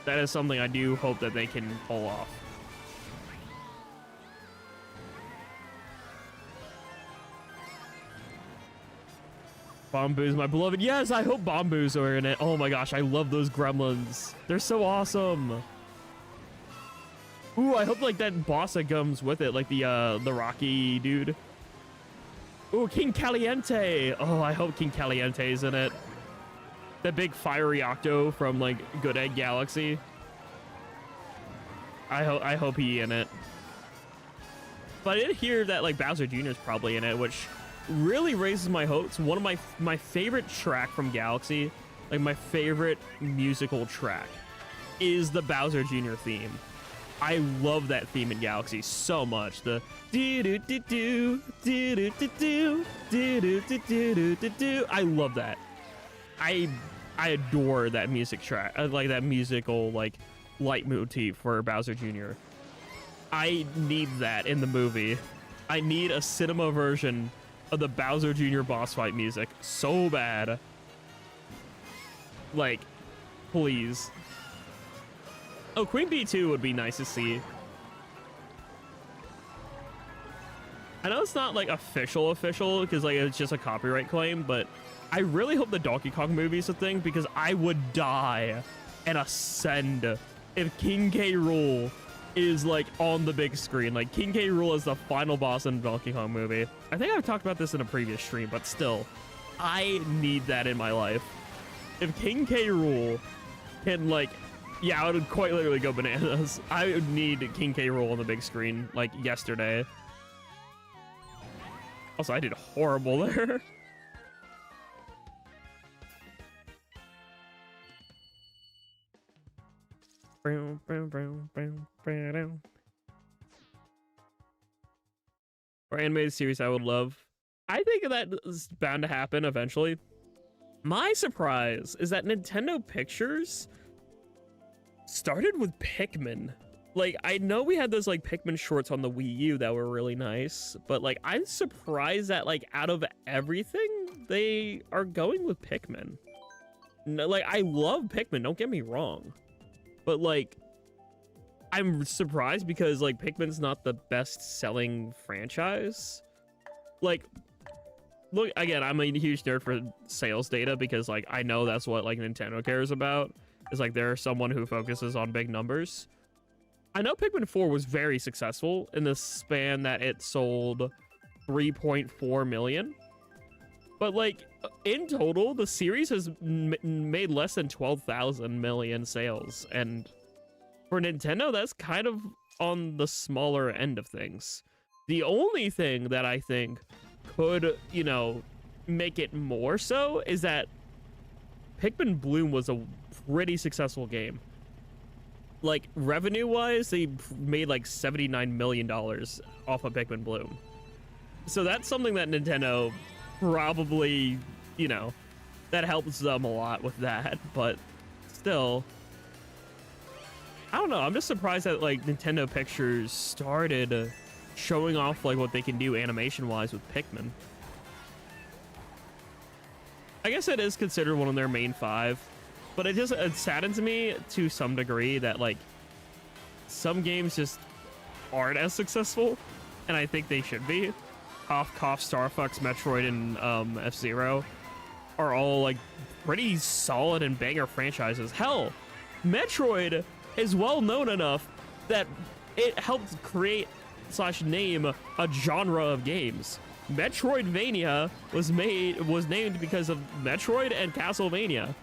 that is something I do hope that they can pull off. Bomboos, my beloved. Yes, I hope Bomboos are in it. Oh my gosh, I love those gremlins. They're so awesome. Ooh, I hope like that boss that comes with it, like the Rocky dude. Ooh, King Caliente. Oh, I hope King Caliente's in it. That big fiery octo from like Good Egg Galaxy. I hope he in it. But I did hear that like Bowser Jr. is probably in it, which really raises my hopes. One of my favorite track from Galaxy, like my favorite musical track, is the Bowser Jr. theme. I love that theme in Galaxy so much. The do do do do do do do do do do do do do. I love that. I adore that music track. I like that musical like leitmotif for Bowser Jr. I need that in the movie. I need a cinema version of the Bowser Jr. boss fight music so bad. Like, please. Oh, Queen Bee 2 would be nice to see. I know it's not like official because like it's just a copyright claim, but I really hope the Donkey Kong movie is a thing, because I would die and ascend if King K. Rool is like on the big screen. Like King K. Rool is the final boss in the Donkey Kong movie. I think I've talked about this in a previous stream, but still, I need that in my life. If King K. Rool can like, yeah, I would quite literally go bananas. I would need King K. Rool on the big screen like yesterday. Also, I did horrible there. Or animated series I would love. I think that is bound to happen eventually. My surprise is that Nintendo Pictures started with Pikmin. Like, I know we had those like Pikmin shorts on the Wii U that were really nice, but like I'm surprised that like out of everything they are going with Pikmin. No, like I love Pikmin, don't get me wrong, but like I'm surprised because like Pikmin's not the best selling franchise. Like, look, again, I'm a huge nerd for sales data because like I know that's what like Nintendo cares about, is like they're someone who focuses on big numbers. I know Pikmin 4 was very successful in the span that it sold 3.4 million. But like, in total, the series has made less than 12,000 million sales, and for Nintendo, that's kind of on the smaller end of things. The only thing that I think could, you know, make it more so is that Pikmin Bloom was a pretty successful game. Like, revenue-wise, they made like $79 million off of Pikmin Bloom. So that's something that Nintendo probably, you know, that helps them a lot with that, but still, I don't know. I'm just surprised that like Nintendo Pictures started showing off like what they can do animation-wise with Pikmin. I guess it is considered one of their main 5, but it saddens me to some degree that like some games just aren't as successful, and I think they should be. Cough, Star Fox, Metroid, and F-Zero are all like pretty solid and banger franchises. Hell, Metroid is well known enough that it helped create / name a genre of games. Metroidvania was named because of Metroid and Castlevania.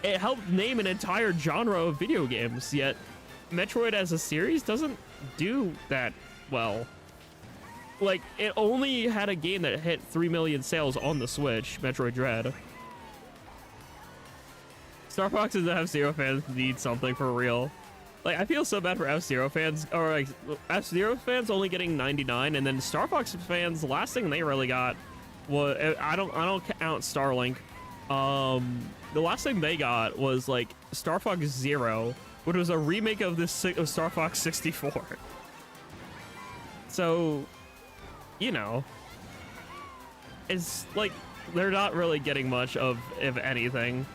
It helped name an entire genre of video games, yet Metroid as a series doesn't do that well. Like, it only had a game that hit 3 million sales on the Switch, Metroid Dread. Star Fox and the F-Zero fans need something for real. Like, I feel so bad for F-Zero fans, or like F-Zero fans only getting 99, and then Star Fox fans, the last thing they really got was, I don't count Starlink. The last thing they got was like Star Fox Zero, which was a remake of of Star Fox 64. So, you know, it's like they're not really getting much of, if anything.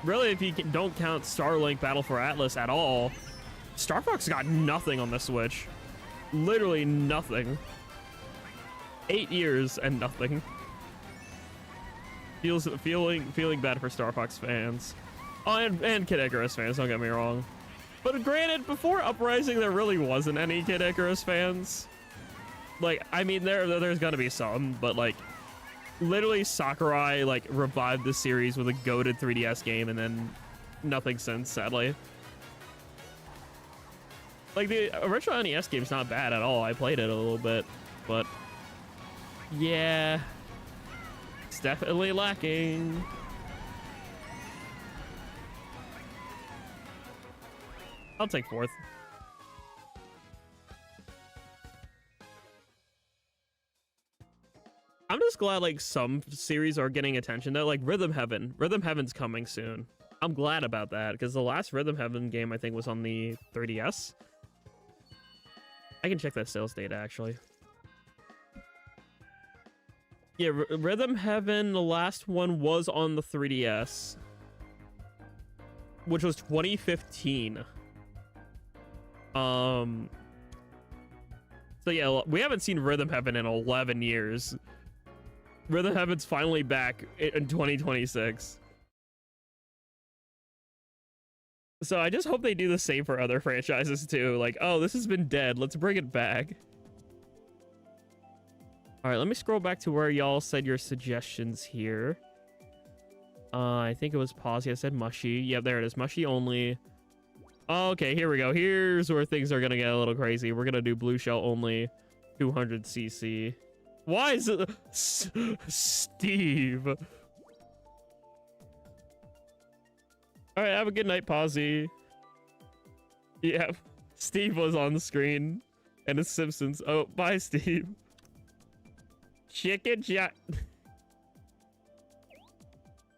Really, if you don't count Starlink Battle for Atlas at all, Star Fox got nothing on the Switch. Literally nothing. 8 years and nothing. Feeling bad for Star Fox fans. Oh, and Kid Icarus fans, don't get me wrong. But granted, before Uprising, there really wasn't any Kid Icarus fans. Like, I mean, there's gonna be some, but like, literally Sakurai like revived the series with a goated 3DS game, and then nothing since, sadly. Like, the original NES game's not bad at all. I played it a little bit, but yeah, it's definitely lacking. I'll take 4th. I'm just glad like some series are getting attention though, like Rhythm Heaven. Rhythm Heaven's coming soon. I'm glad about that because the last Rhythm Heaven game I think was on the 3DS. I can check that sales data actually. Yeah, Rhythm Heaven, the last one was on the 3DS, which was 2015. So yeah, we haven't seen Rhythm Heaven in 11 years. Rhythm Heaven's finally back in 2026. So I just hope they do the same for other franchises too. Like, oh, this has been dead. Let's bring it back. All right, let me scroll back to where y'all said your suggestions here. I think it was Pawsey. I said Mushy. Yep, there it is. Mushy only. Okay, here we go. Here's where things are gonna get a little crazy. We're gonna do Blue Shell only, 200cc. Why is it Steve? All right, have a good night, Pawsey. Yeah, Steve was on the screen, and it's Simpsons. Oh, bye, Steve. Chicken Jack.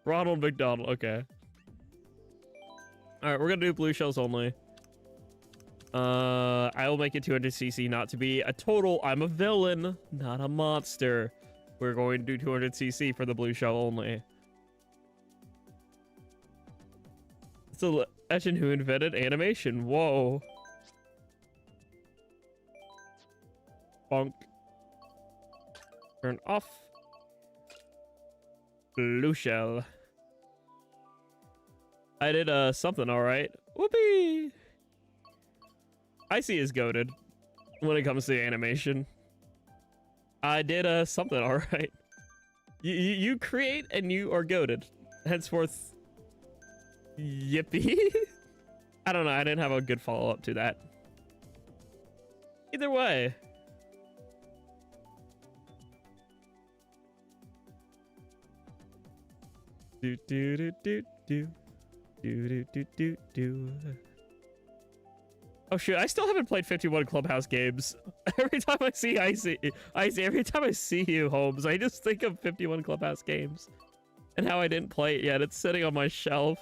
Ronald McDonald. Okay. All right, we're gonna do Blue Shells only. I will make it 200cc, not to be a total. I'm a villain, not a monster. We're going to do 200cc for the Blue Shell only. It's a legend who invented animation. Whoa. Bonk. Turn off. Blue Shell. I did something all right. Whoopee. Icy is goated when it comes to animation. I did something all right. You create and you are goated. Henceforth, yippee. I don't know. I didn't have a good follow-up to that. Either way. Do do do do do do do do do do. Oh shoot! I still haven't played 51 Clubhouse games. Every time I see Icy, every time I see you, Holmes, I just think of 51 Clubhouse games and how I didn't play it yet. It's sitting on my shelf.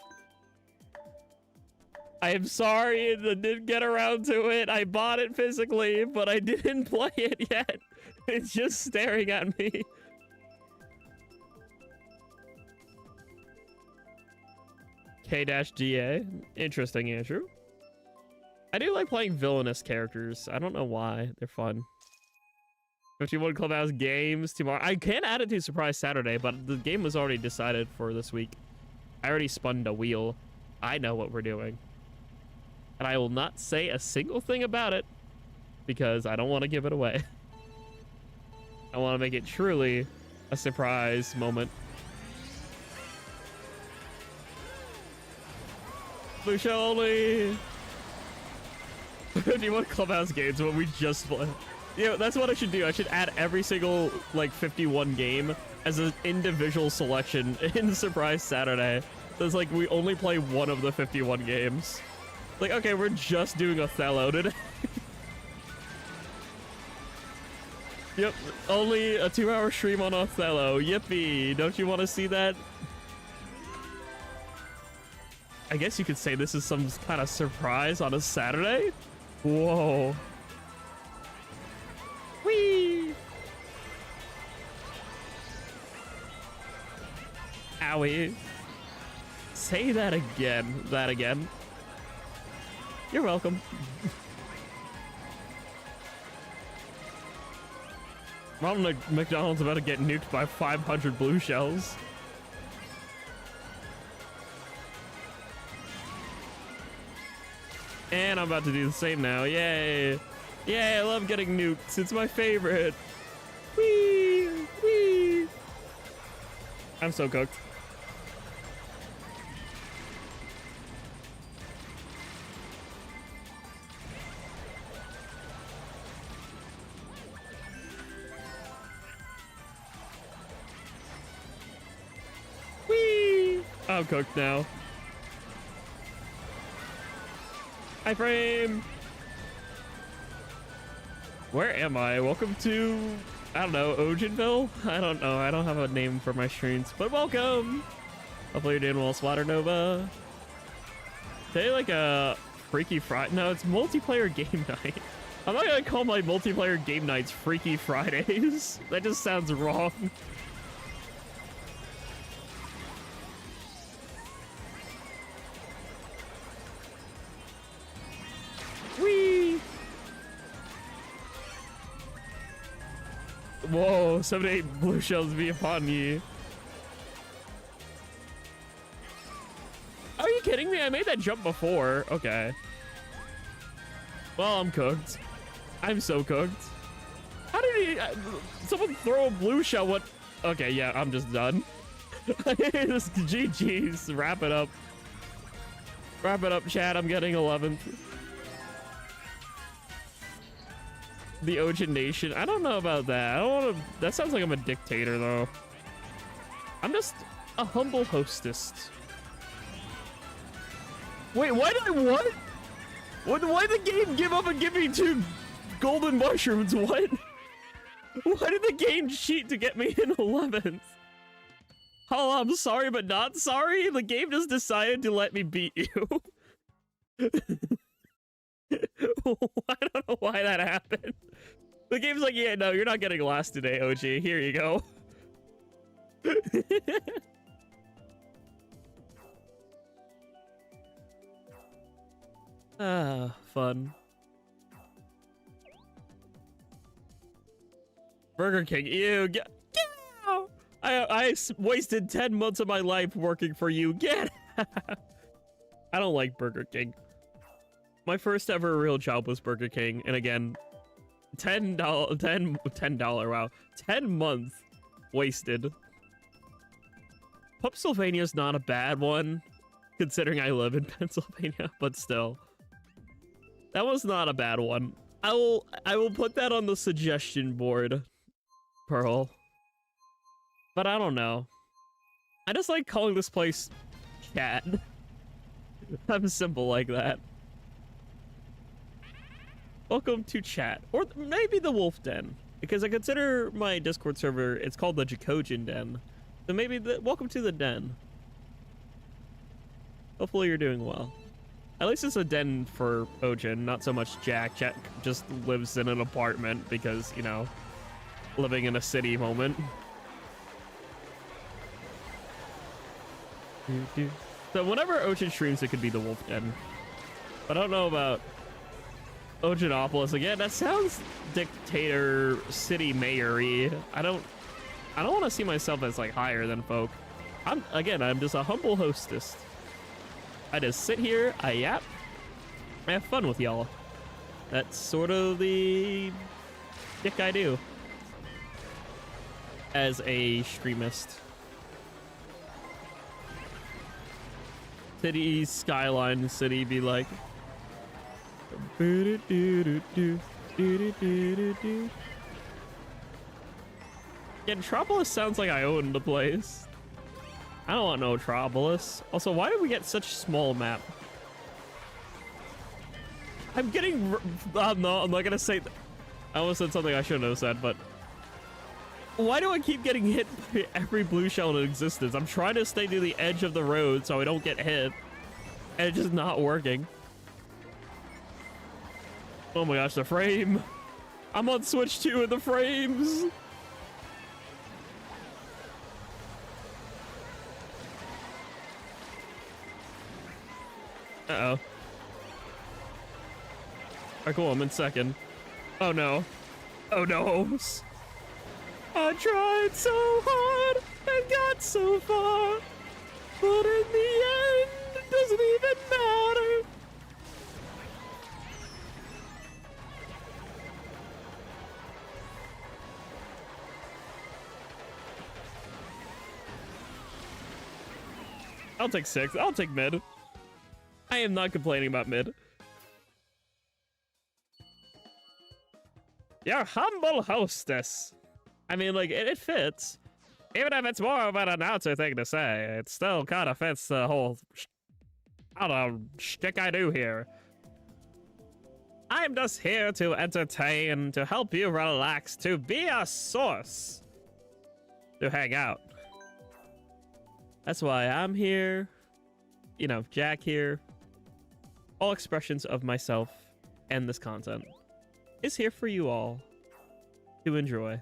I am sorry I didn't get around to it. I bought it physically, but I didn't play it yet. It's just staring at me. K-GA. Interesting, Andrew. I do like playing villainous characters. I don't know why. They're fun. 51 Clubhouse games tomorrow. I can add it to Surprise Saturday, but the game was already decided for this week. I already spun the wheel. I know what we're doing. And I will not say a single thing about it because I don't want to give it away. I want to make it truly a surprise moment. Blue shell only. 51 Clubhouse games, what we just played. Yeah, that's what I should do. I should add every single, like, 51 game as an individual selection in Surprise Saturday. So it's like we only play one of the 51 games. Like, okay, we're just doing Othello today. Yep, only a 2-hour stream on Othello. Yippee! Don't you want to see that? I guess you could say this is some kind of surprise on a Saturday? Whoa. Whee! Owie. Say that again. That again. You're welcome. Ronald McDonald's about to get nuked by 500 blue shells. And I'm about to do the same now. Yay. Yay, I love getting nuked. It's my favorite. Whee! Whee! I'm so cooked. Whee! I'm cooked now. Hi, Frame! Where am I? Welcome to, I don't know, Ogenville? I don't know. I don't have a name for my streams, but welcome! Hopefully you're doing well, Swatter Nova. Today, like a Freaky Friday? No, it's multiplayer game night. I'm not gonna call my multiplayer game nights Freaky Fridays. That just sounds wrong. Whee! Whoa, 78 blue shells be upon ye. Are you kidding me? I made that jump before. Okay. Well, I'm cooked. I'm so cooked. How did he... someone throw a blue shell? What? Okay, yeah, I'm just done. Just GG's. Wrap it up. Wrap it up, chat. I'm getting 11th. The Ocean Nation. I don't know about that. I don't want to... That sounds like I'm a dictator, though. I'm just a humble hostess. Wait, why did I... What? Why did the game give up and give me 2 golden mushrooms? What? Why did the game cheat to get me in 11th? Oh, I'm sorry, but not sorry? The game just decided to let me beat you. I don't know why that happened. The game's like, yeah, no, you're not getting last today, OG. Here you go. Ah, fun. Burger King, ew, get out! I wasted 10 months of my life working for you. Get out! I don't like Burger King. My first ever real job was Burger King, and again, $10, wow, 10 month wasted. Pennsylvania's not a bad one, considering I live in Pennsylvania, but still. That was not a bad one. I will put that on the suggestion board, Pearl. But I don't know. I just like calling this place Chat. I'm simple like that. Welcome to Chat. Or maybe the Wolf Den. Because I consider my Discord server, it's called the Jacojin Den. So maybe welcome to the Den. Hopefully you're doing well. At least it's a den for Ojin, not so much Jack. Jack just lives in an apartment because, you know, living in a city moment. So whenever Ojin streams, it could be the Wolf Den. But I don't know about Ojinopolis. Again, that sounds dictator city mayor-y. I don't want to see myself as like higher than folk. I'm just a humble hostess. I just sit here, I yap, I have fun with y'all. That's sort of the dick I do as a streamist. City skyline city be like yeah, Metropolis sounds like I own the place. I don't want no Metropolis. Also, why did we get such small map? I'm getting no, I'm not gonna say I almost said something I shouldn't have said, but why do I keep getting hit by every blue shell in existence? I'm trying to stay to the edge of the road so I don't get hit, and it's just not working. Oh my gosh, the frame. I'm on Switch 2 and the frames. Uh-oh. Alright, cool, I'm in second. Oh no. Oh no. I tried so hard and got so far, but in the end, it doesn't even matter. I'll take 6. I'll take mid. I am not complaining about mid. Your humble hostess. I mean, like, it fits. Even if it's more of an announcer thing to say, it still kind of fits the whole I don't know, shtick I do here. I'm just here to entertain, to help you relax, to be a source, to hang out. That's why I'm here. You know, Jack here. All expressions of myself and this content is here for you all to enjoy.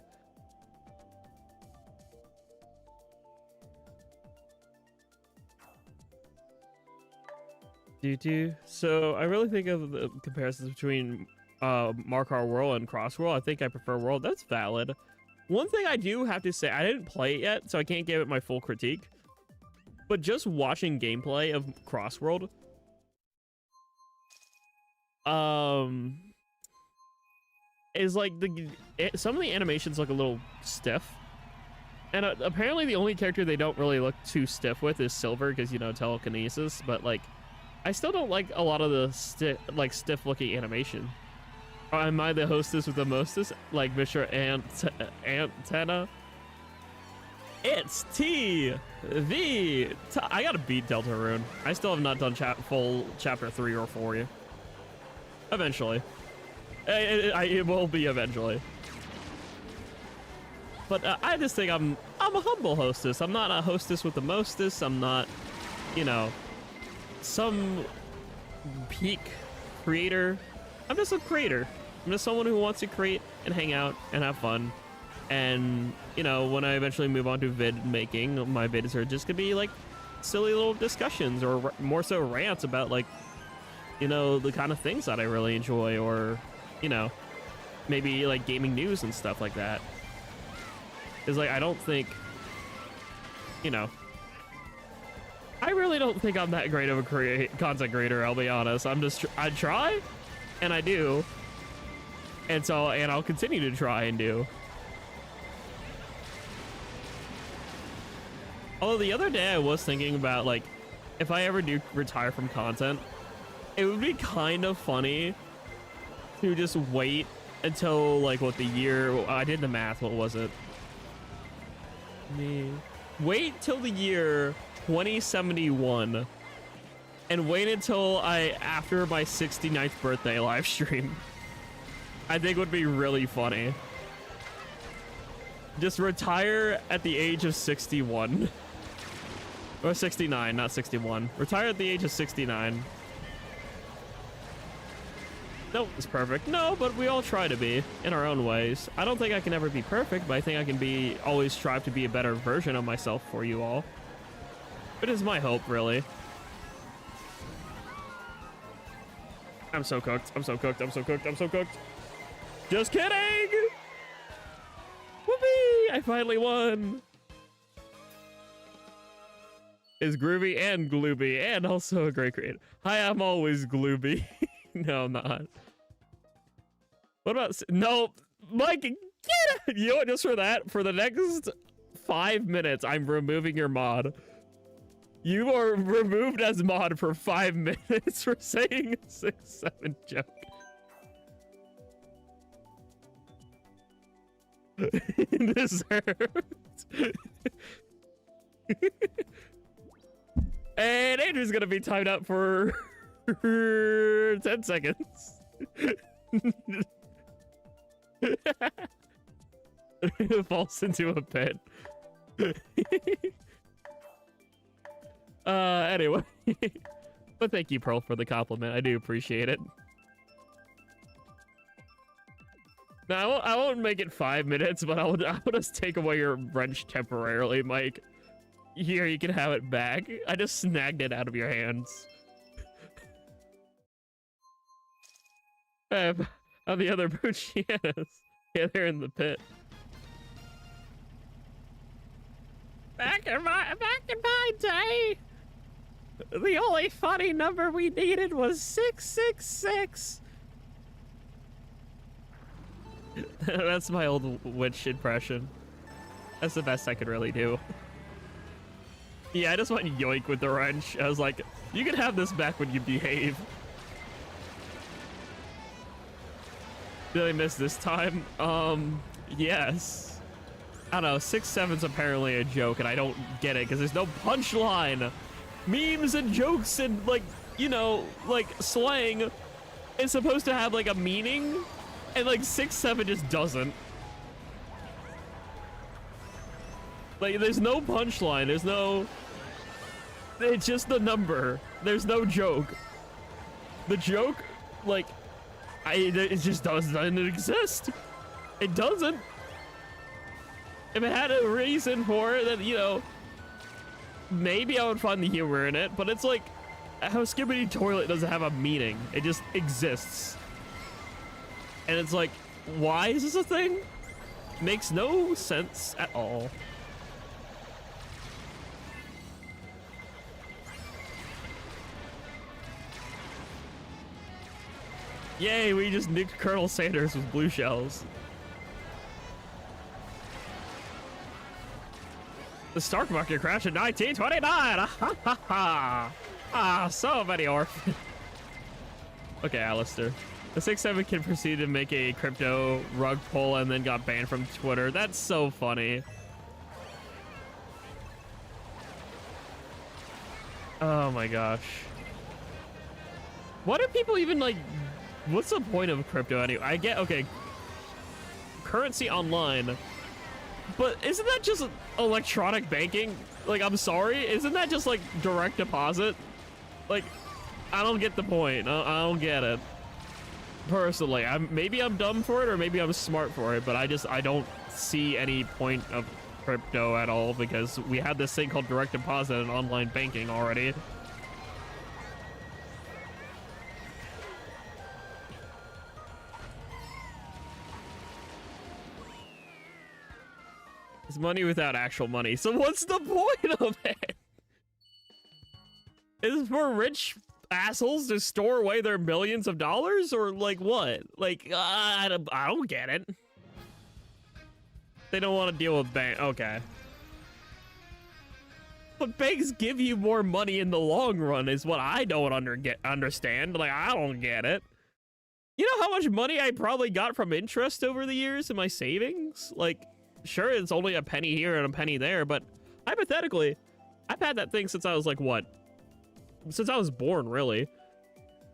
So I really think of the comparisons between Mario Kart World and Cross World. I think I prefer World. That's valid. One thing I do have to say, I didn't play it yet, so I can't give it my full critique. But just watching gameplay of Cross World, is like some of the animations look a little stiff. And apparently the only character they don't really look too stiff with is Silver, because, you know, telekinesis. But like, I still don't like a lot of the stiff looking animation. Am I the hostess with the mostest? Like Mr. Antenna? It's T. I gotta beat Deltarune. I still have not done full chapter 3 or 4 yet. Eventually. It will be eventually. But I just think I'm a humble hostess. I'm not a hostess with the mostest. I'm not, you know, some peak creator. I'm just a creator. I'm just someone who wants to create and hang out and have fun. And, you know, when I eventually move on to vid making, my vids are just gonna be like silly little discussions, or more so rants about, like, you know, the kind of things that I really enjoy, or, you know, maybe like gaming news and stuff like that. Because, like, I don't think, you know, I really don't think I'm that great of a content creator, I'll be honest. I try, and I do, and I'll continue to try and do. Although the other day I was thinking about, like, if I ever do retire from content, it would be kind of funny to just wait until, like, what, the year... I did the math. What was it? Wait till the year 2071 and wait until after my 69th birthday live stream. I think would be really funny. Just retire at the age of 61. Or 69, not 61. Retire at the age of 69. No one's perfect. No, but we all try to be in our own ways. I don't think I can ever be perfect, but I think I can always strive to be a better version of myself for you all. It is my hope, really. I'm so cooked. I'm so cooked. I'm so cooked. I'm so cooked. Just kidding! Whoopee! I finally won! Is groovy and glooby and also a great creator. Hi, I'm always glooby. No, I'm not. What about... No, Mike, get it! You know what, just for that, for the next 5 minutes, I'm removing your mod. You are removed as mod for 5 minutes for saying a 6-7 joke. Deserved. And Andrew's gonna be timed up for 10 seconds. It falls into a pit. Anyway. But thank you, Pearl, for the compliment. I do appreciate it. Now, I won't make it 5 minutes, but I'll just take away your wrench temporarily, Mike. Here, you can have it back. I just snagged it out of your hands. On the other boot, yes. Yeah, they're in the pit. Back in my day, the only funny number we needed was 666. That's my old witch impression. That's the best I could really do. Yeah, I just went yoink with the wrench. I was like, you can have this back when you behave. Did I miss this time? Yes. I don't know, 6-7's apparently a joke, and I don't get it, because there's no punchline. Memes and jokes and, like, you know, like, slang is supposed to have, like, a meaning, and, like, 6-7 just doesn't. Like, there's no punchline, there's no... It's just the number. There's no joke. The joke, like, it just doesn't exist. It doesn't. If it had a reason for it, then, you know, maybe I would find the humor in it, but it's like, how Skibbity Toilet doesn't have a meaning. It just exists. And it's like, why is this a thing? Makes no sense at all. Yay, we just nicked Colonel Sanders with blue shells. The stock market crashed in 1929! Ah, ha, ha, ha. Ah, so many orphans. Okay, Alistair. The 6-7 kid proceeded to make a crypto rug pull and then got banned from Twitter. That's so funny. Oh my gosh. What do people even, like... What's the point of crypto anyway? I get, okay, currency online, but isn't that just electronic banking? Like, I'm sorry, isn't that just like direct deposit? Like, I don't get the point. I don't get it. Personally, maybe I'm dumb for it or maybe I'm smart for it, but I don't see any point of crypto at all because we had this thing called direct deposit and online banking already. It's money without actual money. So what's the point of it? Is it for rich assholes to store away their millions of dollars or like what? Like, I don't get it. They don't want to deal with bank. Okay. But banks give you more money in the long run is what I don't understand. Like, I don't get it. You know how much money I probably got from interest over the years in my savings? Like, sure, it's only a penny here and a penny there, but hypothetically, I've had that thing since I was like, what? Since I was born, really.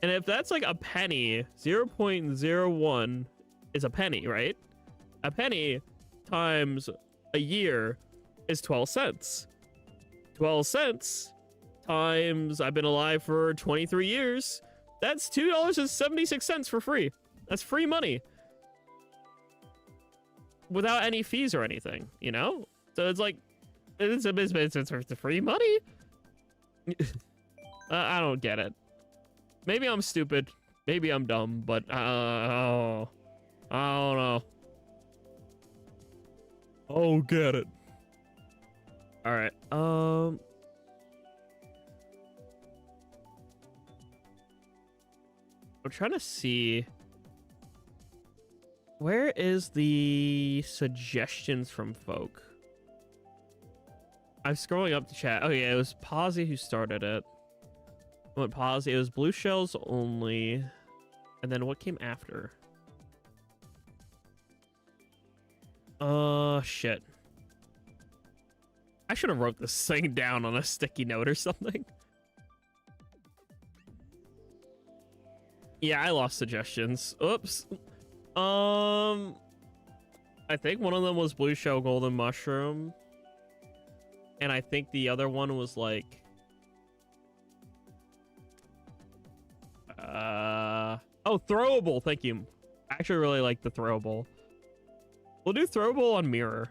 And if that's like a penny, 0.01 is a penny, right? A penny times a year is 12 cents. 12 cents times I've been alive for 23 years. That's $2.76 for free. That's free money. Without any fees or anything, you know? So it's like, it's free money? I don't get it. Maybe I'm stupid. Maybe I'm dumb, but I don't know. Oh, get it. All right. I'm trying to see, where is the suggestions from folk? I'm scrolling up the chat. Oh yeah, it was Posy who started it. What Posy? It was blue shells only. And then what came after? Shit. I should have wrote this thing down on a sticky note or something. Yeah, I lost suggestions. Oops. I think one of them was blue shell golden mushroom. And I think the other one was like oh, throwable. Thank you. I actually really like the throwable. We'll do throwable on mirror.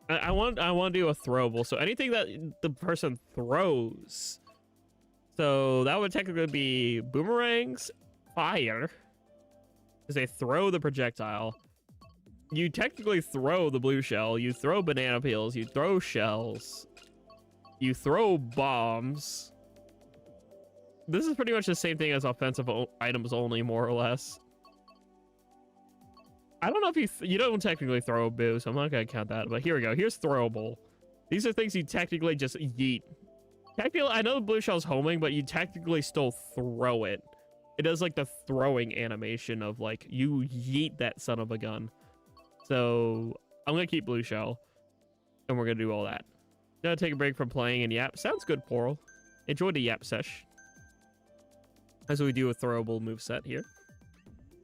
I want to do a throwable. So anything that the person throws. So that would technically be boomerangs, fire, because they throw the projectile. You technically throw the blue shell. You throw banana peels. You throw shells. You throw bombs. This is pretty much the same thing as offensive items only, more or less. I don't know if you don't technically throw a boo, so I'm not gonna count that. But here we go. Here's throwable. These are things you technically just yeet. Technically, I know the blue shell's homing, but you technically still throw it. It does like the throwing animation of like you yeet that son of a gun. So I'm gonna keep blue shell, and we're gonna do all that. Gonna take a break from playing and yap. Sounds good, Poral. Enjoy the yap sesh. As we do a throwable moveset here.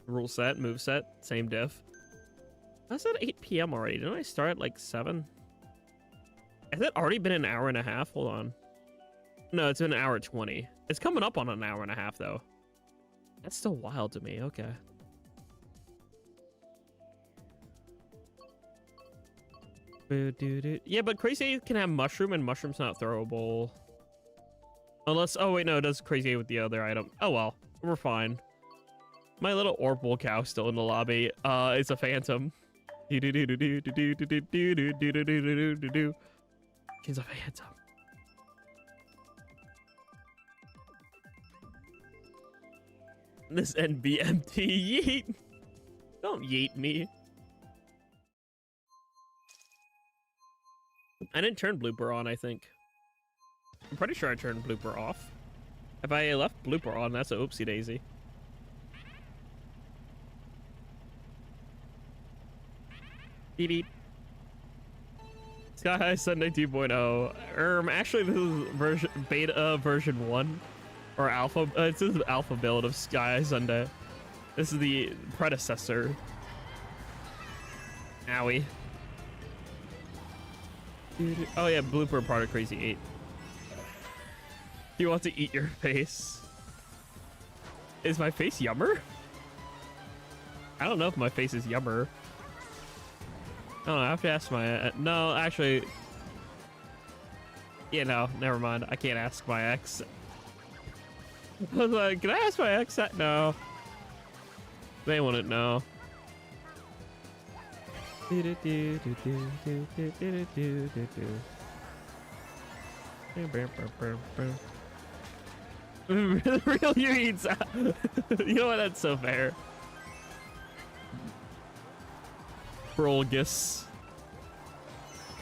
Rule set, moveset, same diff. I said 8 p.m. already. Didn't I start at like 7? Has it already been an hour and a half? Hold on. No, it's been an hour 20. It's coming up on an hour and a half though. That's still wild to me. Okay. Yeah, but Crazy 8 can have mushroom and mushroom's not throwable. Unless, oh wait, no, it does Crazy 8 with the other item. Oh well, we're fine. My little Orpal cow still in the lobby. It's a phantom. She's a phantom. This NBMT yeet. Don't yeet me. I didn't turn blooper on, I think. I'm pretty sure I turned blooper off. If I left blooper on, that's a oopsie daisy. Beep beep. Sky High Sunday 2.0. Actually, this is beta version 1 or alpha. This is the alpha build of Sky High Sunday. This is the predecessor. Owie. Oh yeah, blooper part of Crazy 8. You want to eat your face? Is my face yummer? I don't know if my face is yummer. Oh, I have to ask my... no, actually... Yeah, no, never mind. I can't ask my ex. I was like, can I ask my ex that? No. They wouldn't know. The real you eats. You know what? That's so fair. Brolgus.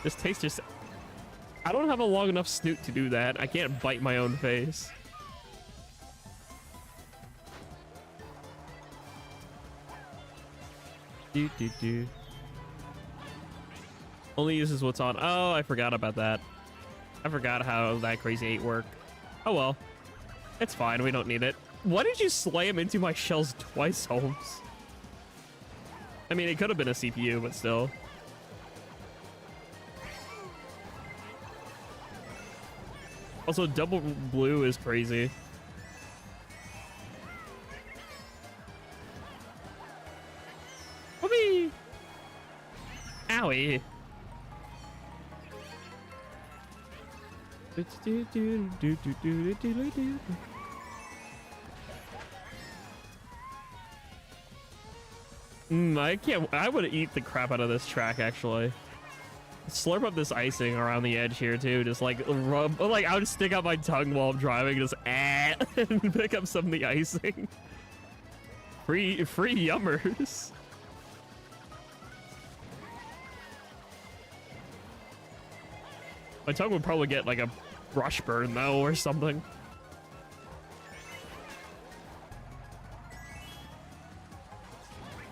Just taste your... I don't have a long enough snoot to do that. I can't bite my own face. Do. Only uses what's on. Oh, I forgot about that. I forgot how that crazy 8 worked. Oh well. It's fine. We don't need it. Why did you slam into my shells twice, Holmes? I mean, it could have been a CPU, but still. Also, double blue is crazy. Whoopee! Owie! I can't. I would eat the crap out of this track, actually. Slurp up this icing around the edge here too. Just like rub, like I would stick out my tongue while I'm driving, just and pick up some of the icing. Free yummers. My tongue would probably get like a brush burn though, or something.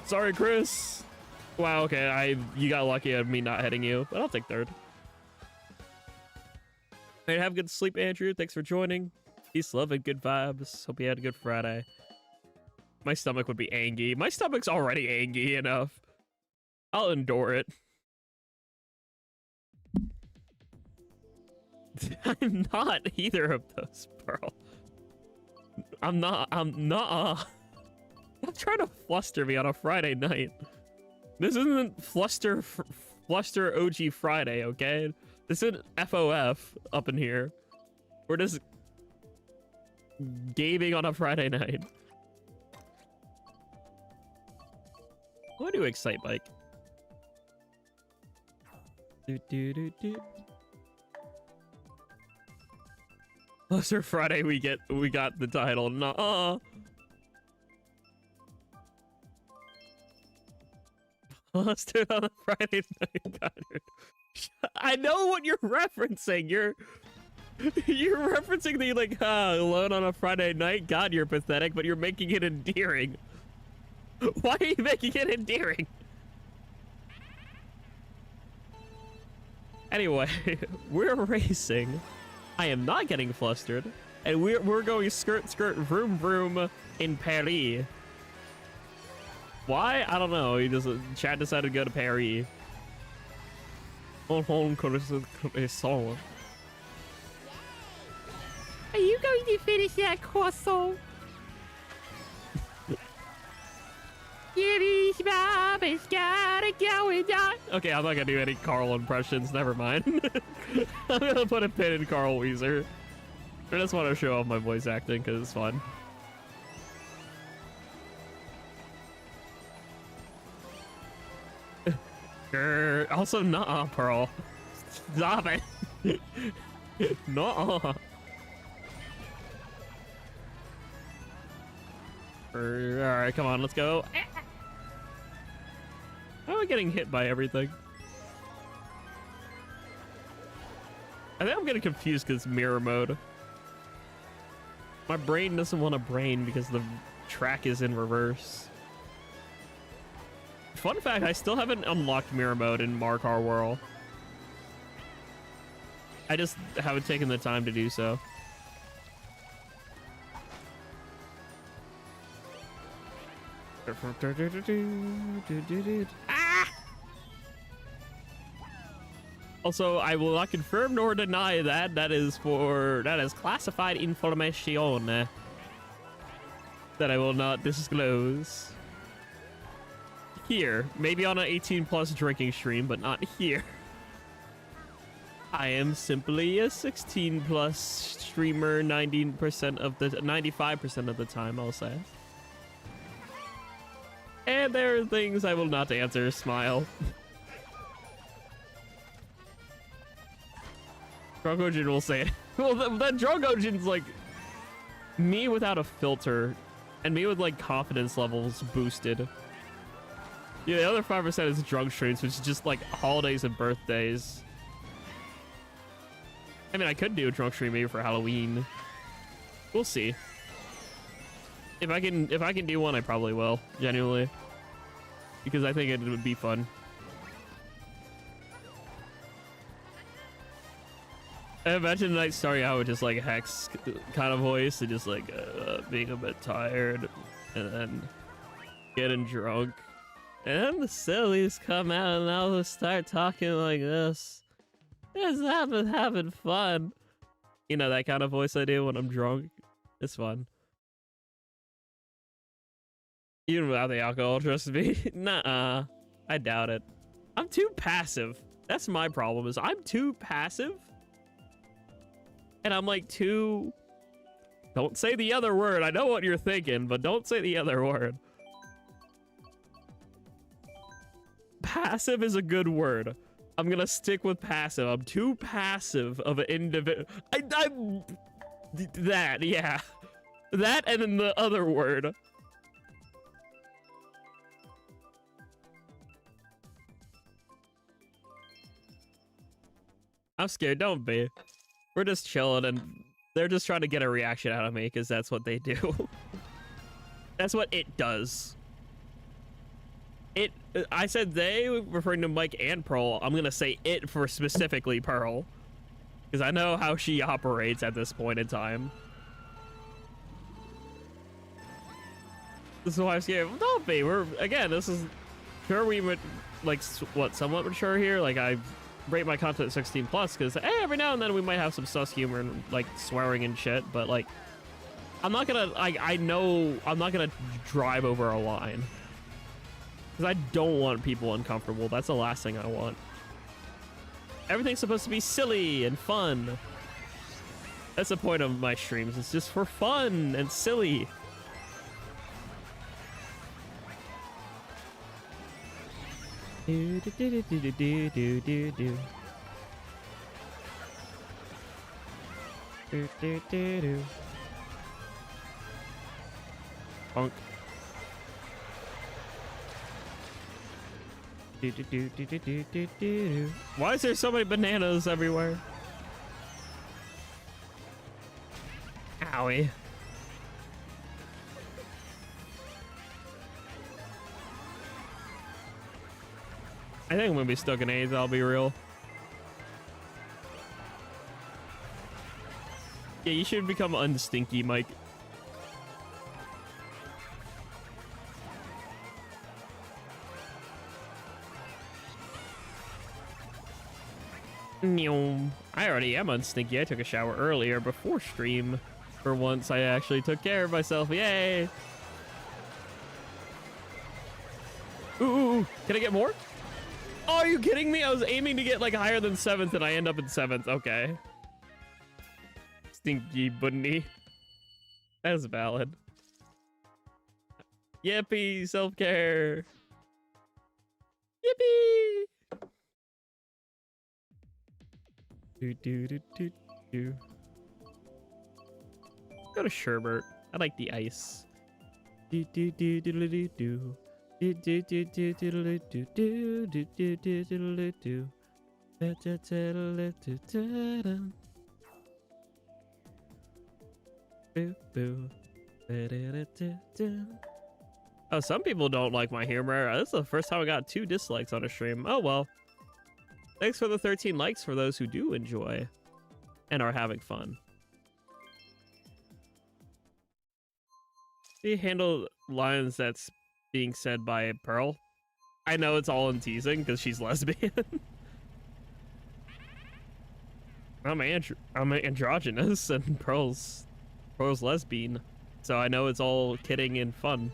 Sorry, Chris. Wow, okay, you got lucky at me not hitting you, but I'll take third. Hey, have a good sleep, Andrew. Thanks for joining. Peace, love, and good vibes. Hope you had a good Friday. My stomach would be angry. My stomach's already angry enough. I'll endure it. I'm not either of those, Pearl. I'm not. Stop trying to fluster me on a Friday night. This isn't fluster OG Friday, okay? This isn't FOF up in here. We're just gaming on a Friday night. What do Excite Bike? Fluster Friday, we got the title. Nuh-uh. Let's do it on a Friday night, Goddard. I know what you're referencing. You're referencing the like alone on a Friday night. God, you're pathetic, but you're making it endearing. Why are you making it endearing? Anyway, we're racing. I am not getting flustered, and we're going skirt vroom vroom in Paris. Why? I don't know. Chad decided to go to Paris. Are you going to finish that croissant? Okay, I'm not gonna do any Carl impressions. Never mind. I'm gonna put a pin in Carl Weezer. I just want to show off my voice acting because it's fun. Also, nuh-uh, Pearl. Stop it. Nuh-uh. Alright, come on, let's go. How am I getting hit by everything? I think I'm getting confused because it's mirror mode. My brain doesn't want to brain because the track is in reverse. Fun fact, I still haven't unlocked mirror mode in Mario Kart World. I just haven't taken the time to do so. Ah! Also, I will not confirm nor deny that. That is classified information that I will not disclose. Here, maybe on an 18+ drinking stream, but not here. I am simply a 16+ streamer 95% of the time, I'll say. And there are things I will not answer. Smile. Drogojin will say it. Well, that Drogojin's like me without a filter, and me with like confidence levels boosted. Yeah, the other 5% is drunk streams, which is just like holidays and birthdays. I mean, I could do a drunk stream maybe for Halloween. We'll see. If I can do one, I probably will, genuinely, because I think it would be fun. I imagine the night starting out with just like Hex kind of voice and just like being a bit tired and then getting drunk. And then the sillies come out and I'll just start talking like this. Just having fun. You know, that kind of voice I do when I'm drunk. It's fun. Even without the alcohol, trust me. Nuh-uh. I doubt it. I'm too passive. That's my problem, is I'm too passive. And I'm like too... Don't say the other word. I know what you're thinking, but don't say the other word. Passive is a good word. I'm gonna stick with passive. I'm too passive of an individual. I'm... That, yeah. That and then the other word. I'm scared. Don't be. We're just chilling and they're just trying to get a reaction out of me because that's what they do. That's what it does. I said they, referring to Mike and Pearl. I'm gonna say it for specifically Pearl, because I know how she operates at this point in time. This is why I'm scared. Don't be. This is sure we would like what somewhat mature here. Like I rate my content 16 plus because every now and then we might have some sus humor and like swearing and shit, but like I'm not gonna I know I'm not gonna drive over a line. Because I don't want people uncomfortable. That's the last thing I want. Everything's supposed to be silly and fun. That's the point of my streams. It's just for fun and silly. Do do do do do do do do do. Do do do do. Punk. Do, do, do, do, do, do, do, do. Why is there so many bananas everywhere? Owie. I think I'm gonna be stuck in AIDS, I'll be real. Yeah, you should become unstinky, Mike. I already am unstinky. I took a shower earlier before stream. For once, I actually took care of myself. Yay! Ooh, can I get more? Oh, are you kidding me? I was aiming to get like higher than 7th and I end up in 7th. Okay. Stinky bunny. That's valid. Yippee, self-care. Yippee! Do do do do do. Go to sherbet. I like the ice. Do do do do do do. Do do do do do do do do do do do do do. Da da da da da da. Boo boo. Da da da da da. Oh, some people don't like my humor. This is the first time I got 2 dislikes on a stream. Oh well. Thanks for the 13 likes for those who do enjoy and are having fun. Do you handle lines that's being said by Pearl? I know it's all in teasing because she's lesbian. I'm androgynous and Pearl's lesbian, so I know it's all kidding and fun.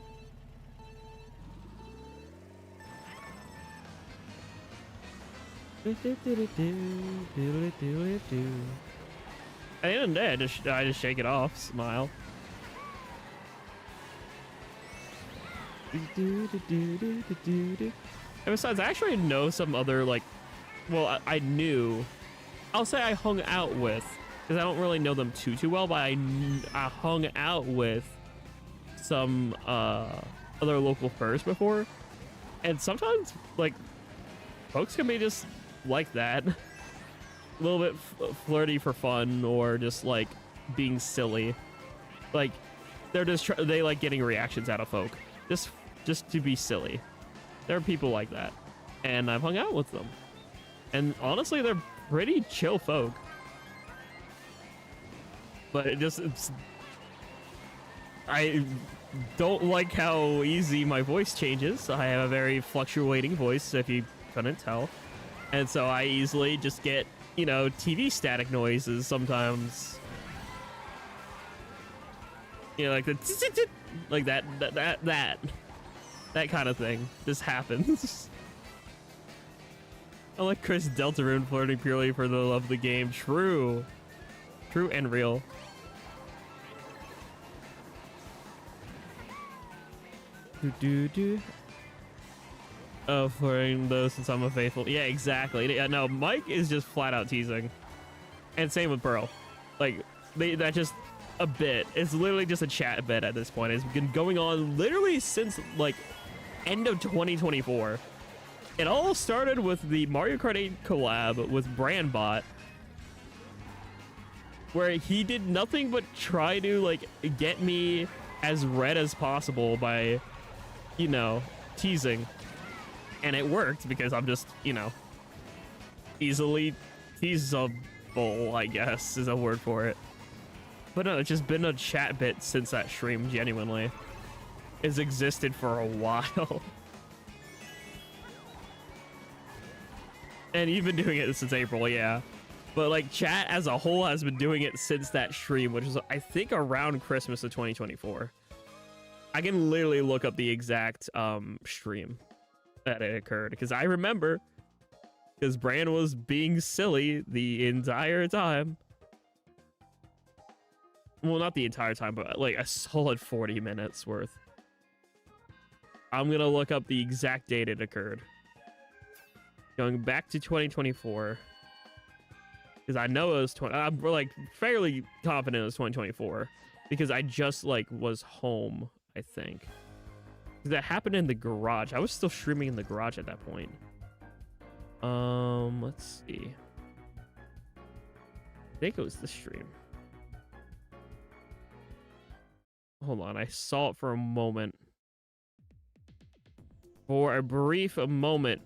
At the end of the day, I just shake it off, smile. And besides, I actually know some other, like, well, I knew, I'll say I hung out with, because I don't really know them too well, but I hung out with some other local furs before. And sometimes, like, folks can be just like that. A little bit flirty for fun, or just, like, being silly. Like, they're just, they like getting reactions out of folk. Just to be silly. There are people like that. And I've hung out with them. And honestly, they're pretty chill folk. But I don't like how easy my voice changes. I have a very fluctuating voice, if you couldn't tell. And so I easily just get, you know, TV static noises sometimes. You know, like the like that kind of thing just happens. I like Chris Deltarune flirting purely for the love of the game. True and real. Oh, flirting though, since I'm a faithful. Yeah, exactly. Yeah, no, Mike is just flat out teasing, and same with Pearl. Like that just a bit. It's literally just a chat bit at this point. It's been going on literally since like end of 2024. It all started with the Mario Kart 8 collab with Brandbot, where he did nothing but try to like get me as red as possible by, you know, teasing. And it worked because I'm just, you know, easily teasable, I guess is a word for it. But no, it's just been a chat bit since that stream, genuinely. It's existed for a while. And you've been doing it since April, yeah. But like chat as a whole has been doing it since that stream, which was I think around Christmas of 2024. I can literally look up the exact stream that it occurred, because I remember, because Bran was being silly the entire time. Well, not the entire time, but like a solid 40 minutes worth. I'm gonna look up the exact date it occurred. Going back to 2024, because I know it was I'm like fairly confident it was 2024, because I just like was home, I think. That happened in the garage. I was still streaming in the garage at that point. Let's see. I think it was this stream. Hold on, I saw it for a moment. For a brief moment.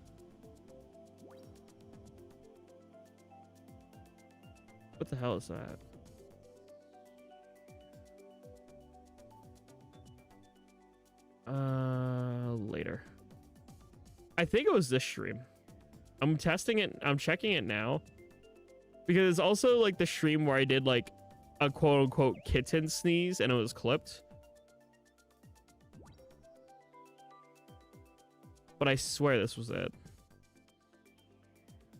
What the hell is that? Later. I think it was this stream. I'm testing it. I'm checking it now. Because it's also like the stream where I did like a quote unquote kitten sneeze and it was clipped. But I swear this was it.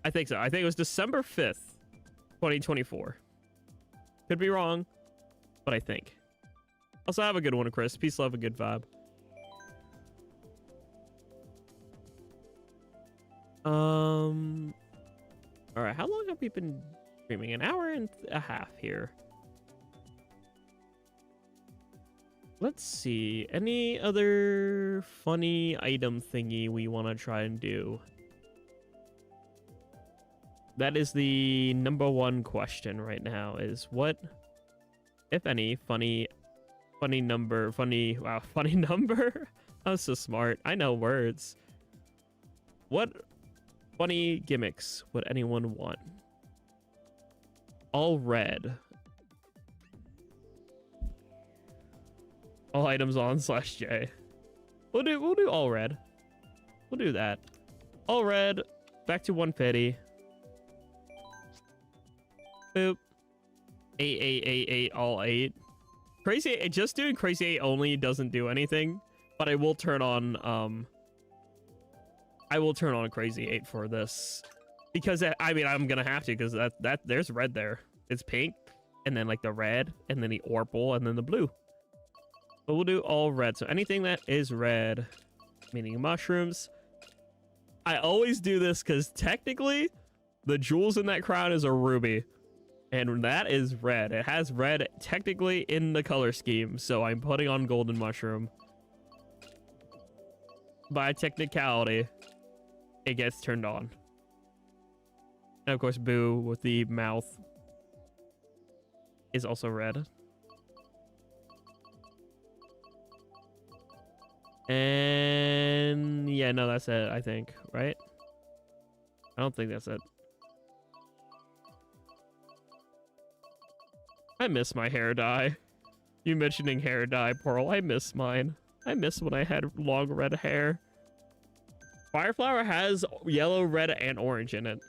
I think so. I think it was December 5th, 2024. Could be wrong, but I think. Also, have a good one, Chris. Peace, love, a good vibe. All right, how long have we been streaming? An hour and a half here. Let's see. Any other funny item thingy we want to try and do? That is the #1 question right now, is what, if any, funny number. I was so smart. I know words. What funny gimmicks would anyone want? All red. All items on /J. We'll do all red. We'll do that. All red. Back to 150. Boop. 8 all 8. Crazy 8, just doing Crazy 8 only doesn't do anything, but I will turn on Crazy 8 for this, because I mean I'm gonna have to, because that there's red there. It's pink, and then like the red, and then the orpal, and then the blue. But we'll do all red. So anything that is red, meaning mushrooms. I always do this because technically the jewels in that crown is a ruby. And that is red. It has red technically in the color scheme. So I'm putting on golden mushroom. by technicality, it gets turned on. And of course, Boo with the mouth is also red. And yeah, no, that's it, I think, right? I don't think that's it. I miss my hair dye. You mentioning hair dye, Pearl. I miss mine. I miss when I had long red hair. Fireflower has yellow, red, and orange in it.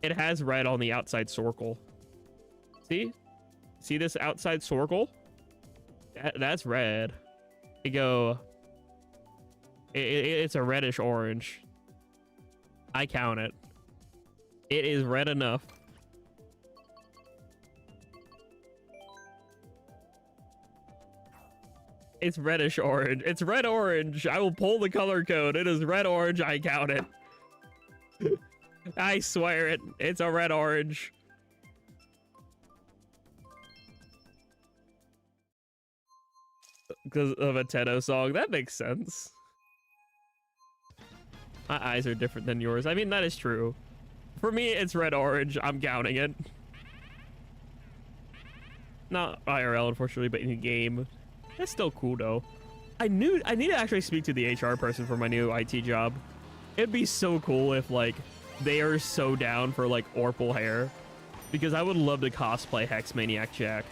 It has red on the outside circle. See? See this outside circle? That's red. You go... It's a reddish orange. I count it. It is red enough. It's reddish orange. It's red orange. I will pull the color code. It is red orange. I count it. I swear it. It's a red orange. Because of a Tedo song. That makes sense. My eyes are different than yours. I mean, that is true. For me, it's red orange. I'm counting it. Not IRL, unfortunately, but in the game. That's still cool, though. I need to actually speak to the HR person for my new IT job. It'd be so cool if, like, they are so down for, like, Orpal hair. Because I would love to cosplay Hex Maniac Jack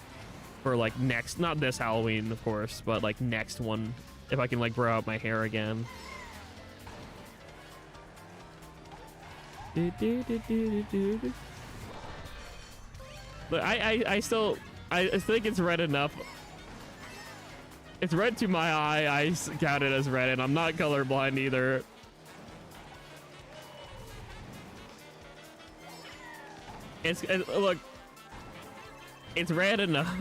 for, like, next... Not this Halloween, of course, but, like, next one. If I can, like, grow out my hair again. But I still... I think it's red enough. It's red to my eye. I count it as red, and I'm not colorblind either. Look, it's red enough.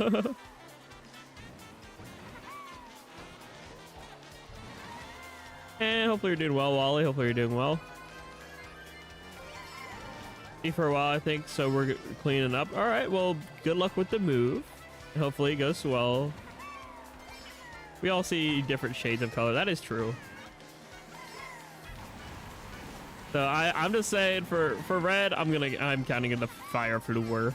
And hopefully you're doing well, Wally. Hopefully you're doing well. For a while, I think, so we're cleaning up. All right, well, good luck with the move. Hopefully it goes well. We all see different shades of color. That is true. So I'm just saying for red, I'm counting in the fire floor.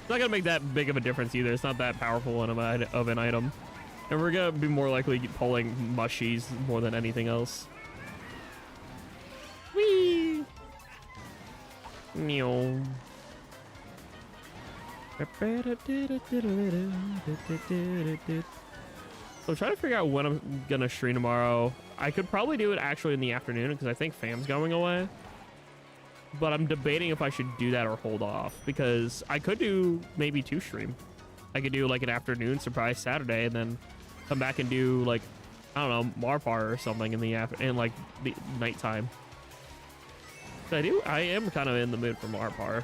It's not gonna make that big of a difference either. It's not that powerful of an item, and we're gonna be more likely pulling mushies more than anything else. Whee! Meow. So I'm trying to figure out when I'm gonna stream tomorrow. I could probably do it actually in the afternoon because I think fam's going away. But I'm debating if I should do that or hold off because I could do maybe 2 stream. I could do like an afternoon surprise Saturday and then come back and do like, I don't know, Marpar or something in the nighttime. So I am kind of in the mood for Marpar,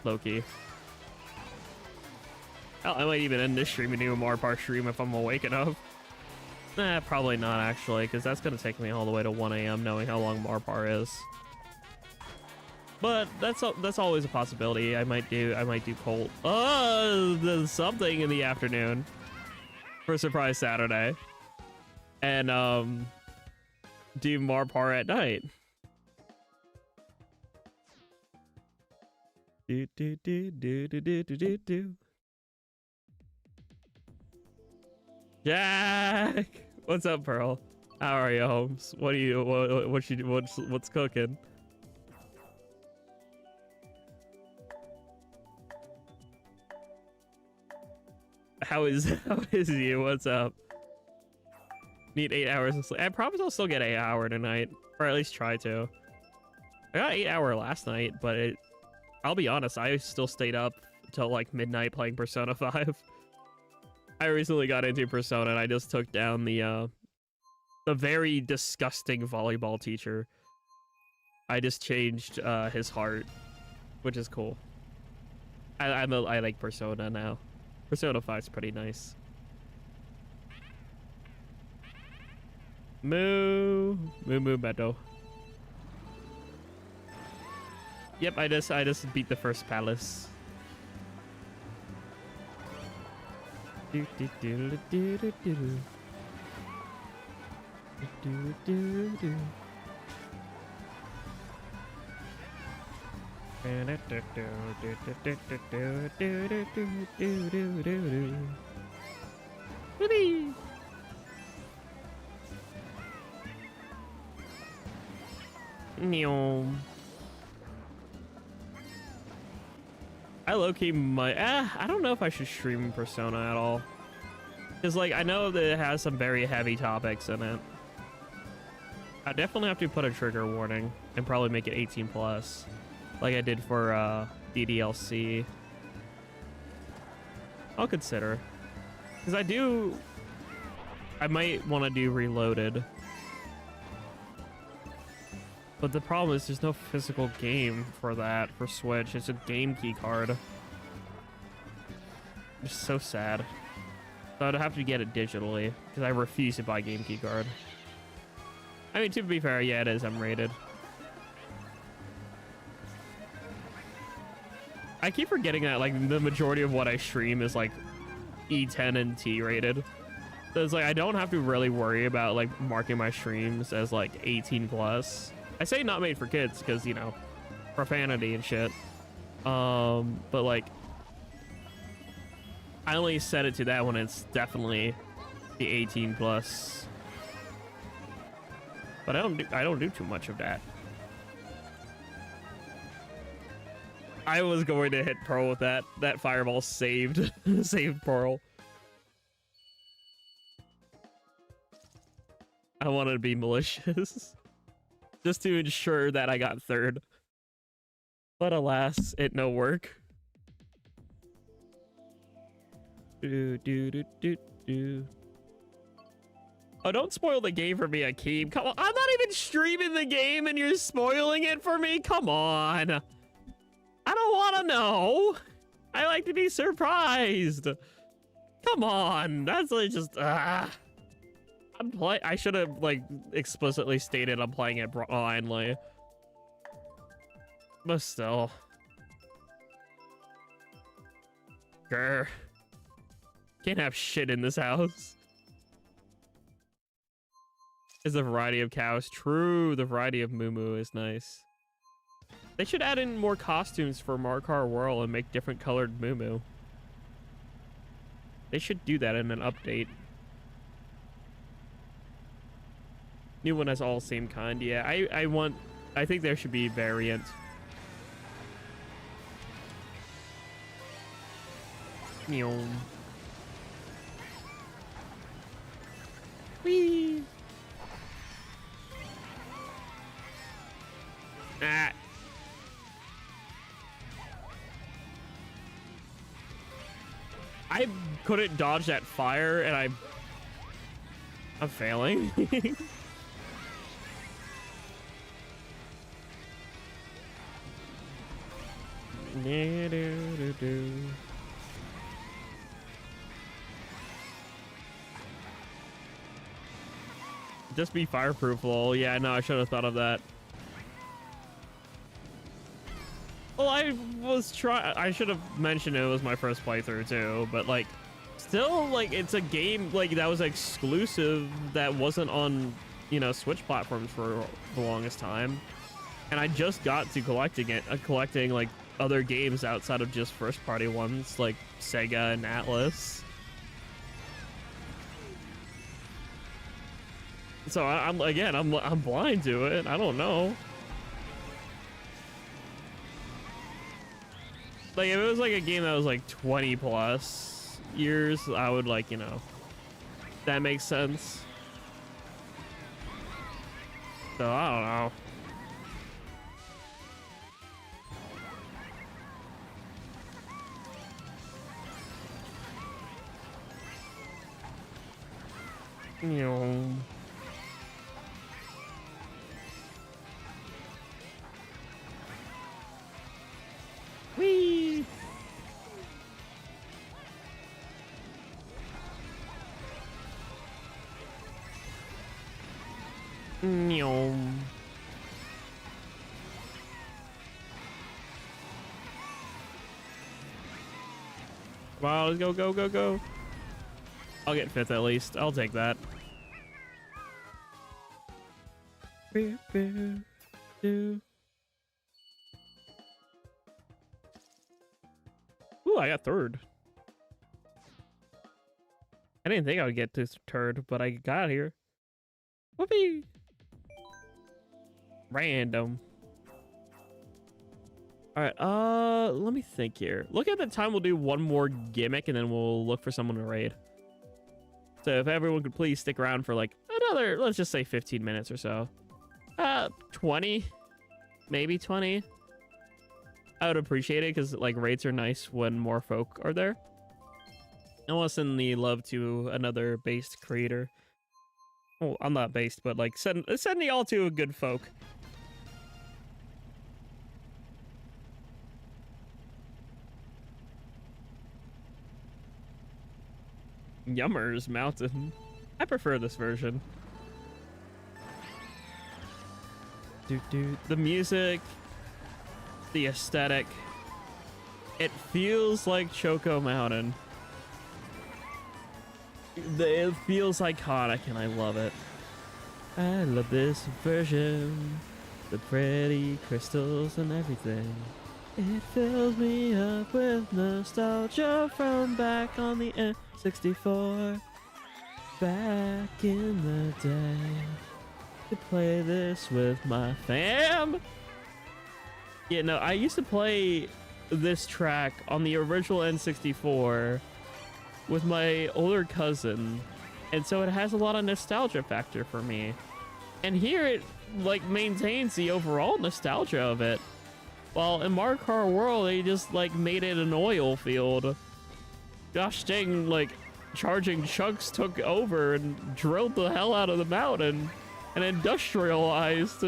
low-key. Hell, I might even end this stream and do a Marpar stream if I'm awake enough. Nah, probably not actually, because that's gonna take me all the way to 1 a.m. knowing how long Marpar is. But that's always a possibility. I might do Colt. Oh, there's something in the afternoon for surprise Saturday, and do Marpar at night. Do do do do do do do do. Jack, what's up, Pearl? How are you, Holmes? What's cooking? How is you? What's up? Need 8 hours of sleep. I promise I'll still get 8 hour tonight, or at least try to. I got 8 hour last night, but I'll be honest, I still stayed up till like midnight playing Persona 5. I recently got into Persona and I just took down the very disgusting volleyball teacher. I just changed his heart, which is cool. I like Persona now. Persona 5 is pretty nice. Moo Meadow. Yep, I just beat the first palace. I low-key might. I don't know if I should stream Persona at all. Because, like, I know that it has some very heavy topics in it. I definitely have to put a trigger warning and probably make it 18 plus, like I did for DDLC. I'll consider, because I might want to do Reloaded, but the problem is there's no physical game for that for Switch. It's a game key card. It's so sad. So I'd have to get it digitally because I refuse to buy game key card. I mean, to be fair, yeah, it is M-rated. I keep forgetting that, like, the majority of what I stream is, like, E10 and T rated. So it's like, I don't have to really worry about, like, marking my streams as, like, 18 plus. I say not made for kids because, you know, profanity and shit. But, like, I only set it to that when it's definitely the 18 plus. But I don't do too much of that. I was going to hit Pearl with that. That fireball saved saved Pearl. I wanted to be malicious. Just to ensure that I got third. But alas, it no work. Do do do do do. Oh, don't spoil the game for me, Akeem. Come on, I'm not even streaming the game and you're spoiling it for me? Come on. I don't want to know. I like to be surprised. Come on. That's like just, I should have, like, explicitly stated I'm playing it blindly. But still. Grr. Can't have shit in this house. Is the variety of cows. True, the variety of Moo is nice. They should add in more costumes for Mario Kart World and make different colored Moo. They should do that in an update. New one has all same kind. Yeah, I think there should be variant. Meow. Whee! Ah. I couldn't dodge that fire, and I'm failing. Just be fireproof, lol. Yeah, no, I should have thought of that. Well, I should have mentioned it was my first playthrough too, but like, still, like, it's a game like that was exclusive that wasn't on, you know, Switch platforms for the longest time, and I just got to collecting like other games outside of just first-party ones like Sega and Atlas. So I'm blind to it. I don't know. Like, if it was like a game that was like 20 plus years, I would, like, you know, that makes sense. So I don't know. You know. Whee! Nyom. Wow, let's go, go, go, go. I'll get fifth at least. I'll take that. Ooh, I got third. I didn't think I would get this third, but I got here. Whoopee! Random. Alright, let me think here. Look at the time, we'll do one more gimmick and then we'll look for someone to raid. So if everyone could please stick around for like another, let's just say 15 minutes or so. 20? Maybe 20? I would appreciate it because like raids are nice when more folk are there. I want to send the love to another based creator. Oh, I'm not based, but like send y'all to a good folk. Yummers Mountain. I prefer this version. The music, the aesthetic. It feels like Choco Mountain. It feels iconic and I love it. I love this version. The pretty crystals and everything. It fills me up with nostalgia from back on the N64. Back in the day. To play this with my fam. Yeah, no, I used to play this track on the original N64 with my older cousin, and so it has a lot of nostalgia factor for me. And here it like maintains the overall nostalgia of it. While in Mario Kart World, they just like made it an oil field. Gosh dang, like charging chunks took over and drilled the hell out of the mountain and industrialized.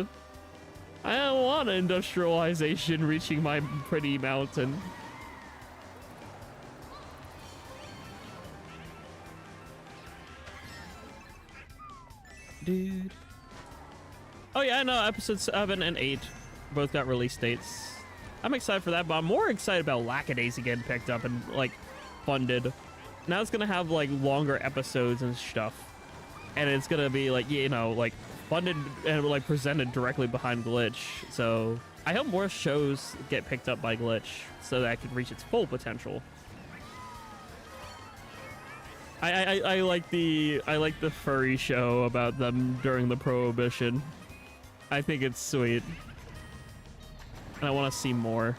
I don't want industrialization reaching my pretty mountain. Dude. Oh yeah, no, episodes 7 and 8 both got release dates. I'm excited for that, but I'm more excited about Lackadaisy getting picked up and like funded. Now it's gonna have like longer episodes and stuff, and it's gonna be like, you know, like funded and like presented directly behind Glitch. So I hope more shows get picked up by Glitch so that it can reach its full potential. I like the furry show about them during the Prohibition. I think it's sweet, and I want to see more.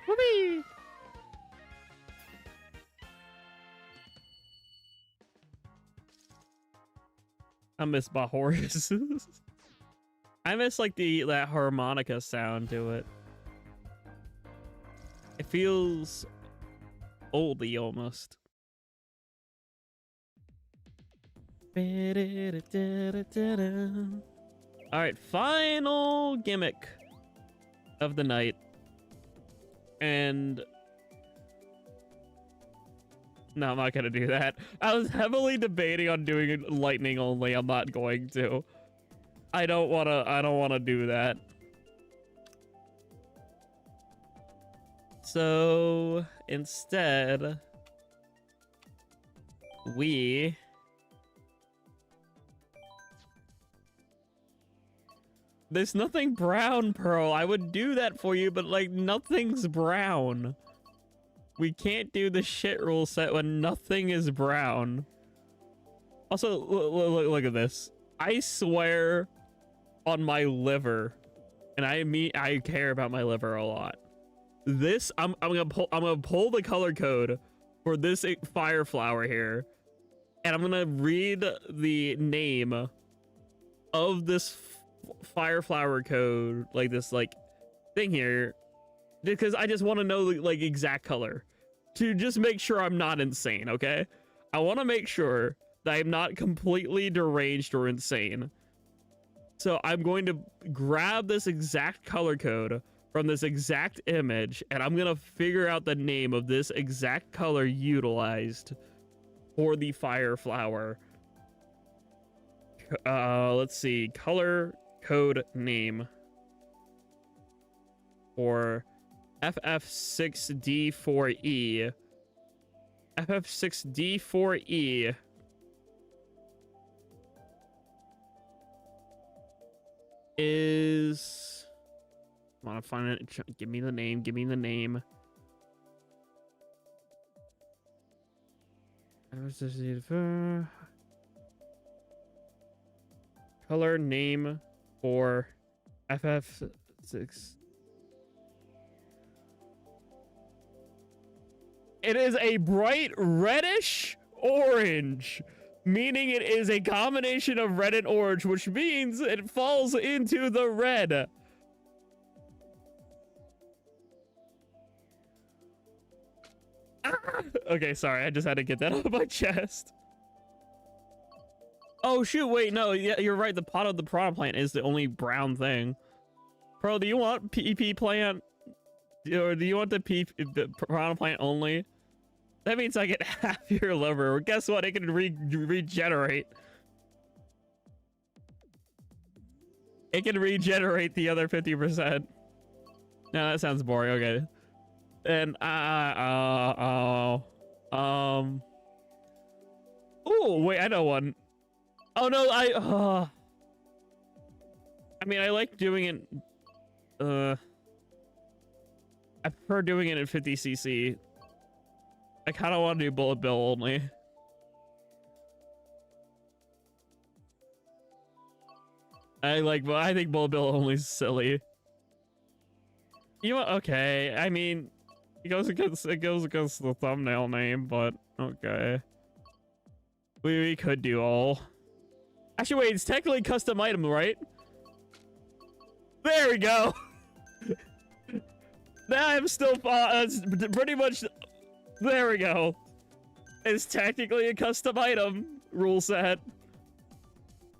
Whoopee! I miss Bahorus. I miss like that harmonica sound to it. It feels oldie almost. All right, final gimmick of the night. And no, I'm not gonna do that. I was heavily debating on doing it lightning only. I'm not going to. I don't wanna do that. So instead, there's nothing brown, Pearl. I would do that for you, but like nothing's brown. We can't do the shit rule set when nothing is brown. Also, look at this. I swear on my liver, and I care about my liver a lot. This I'm gonna pull the color code for this fire flower here, and I'm gonna read the name of this fire flower code, like this like thing here, because I just want to know the like exact color to just make sure I'm not insane. Okay, I want to make sure that I'm not completely deranged or insane. So I'm going to grab this exact color code from this exact image, and I'm going to figure out the name of this exact color utilized for the fire flower. Let's see. Color code name for FF6D4E. FF6D4E is... I want to find it. Give me the name. Give me the name. Color name for FF6. It is a bright reddish orange, meaning it is a combination of red and orange, which means it falls into the red. Okay, sorry, I just had to get that off my chest. Oh shoot, wait, no, yeah, you're right, the pot of the piranha plant is the only brown thing. Bro, do you want PP plant? Or do you want the piranha plant only? That means I get half your liver. Guess what? It can regenerate. It can regenerate the other 50%. No, that sounds boring. Okay. And oh, wait, I know one. Oh no, I mean, I like doing it. I prefer doing it in 50cc. I kind of want to do bullet bill only. I think bullet bill only is silly. You know, okay. I mean, it goes against the thumbnail name, but okay. We could do all. Actually, wait, it's technically custom item, right? There we go. Now I'm still it's pretty much. There we go. It's technically a custom item rule set,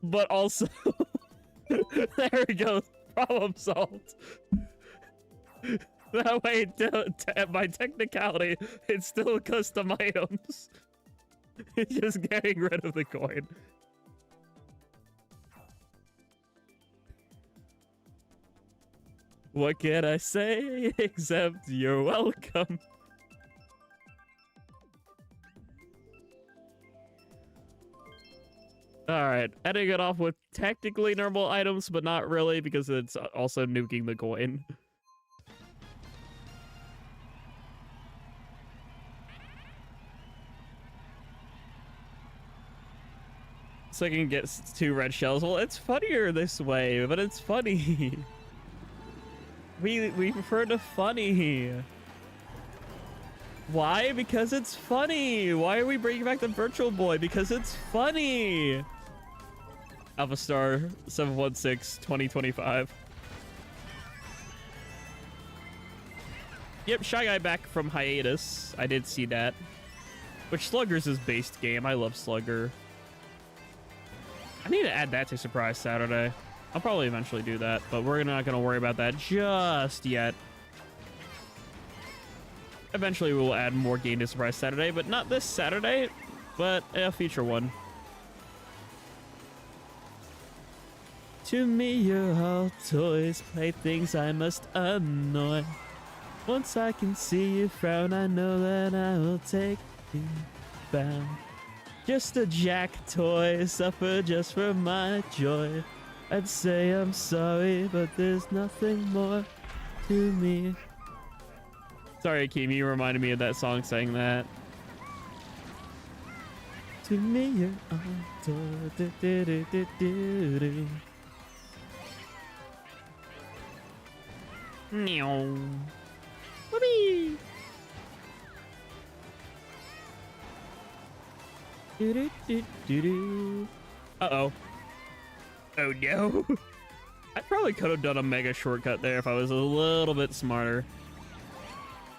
but also there we go. Problem solved. That way, by technicality, it's still custom items. It's just getting rid of the coin. What can I say except you're welcome? Alright, ending it off with technically normal items, but not really because it's also nuking the coin. So I can get 2 red shells. Well, it's funnier this way, but it's funny. We prefer the funny. Why? Because it's funny. Why are we bringing back the Virtual Boy? Because it's funny. Alpha Star 716 2025. Yep, Shy Guy back from hiatus. I did see that. Which Slugger's his based game. I love Slugger. I need to add that to Surprise Saturday. I'll probably eventually do that, but we're not going to worry about that just yet. Eventually we'll add more game to Surprise Saturday, but not this Saturday, but a future one. To me, you're all toys, playthings I must annoy. Once I can see you frown, I know that I will take you down. Just a jack toy, suffer just for my joy. I'd say I'm sorry, but there's nothing more to me. Sorry, Akeem, you reminded me of that song saying that. To me, you're all toy. Meow. Whoopee. Uh-oh. Oh no. I probably could have done a mega shortcut there if I was a little bit smarter.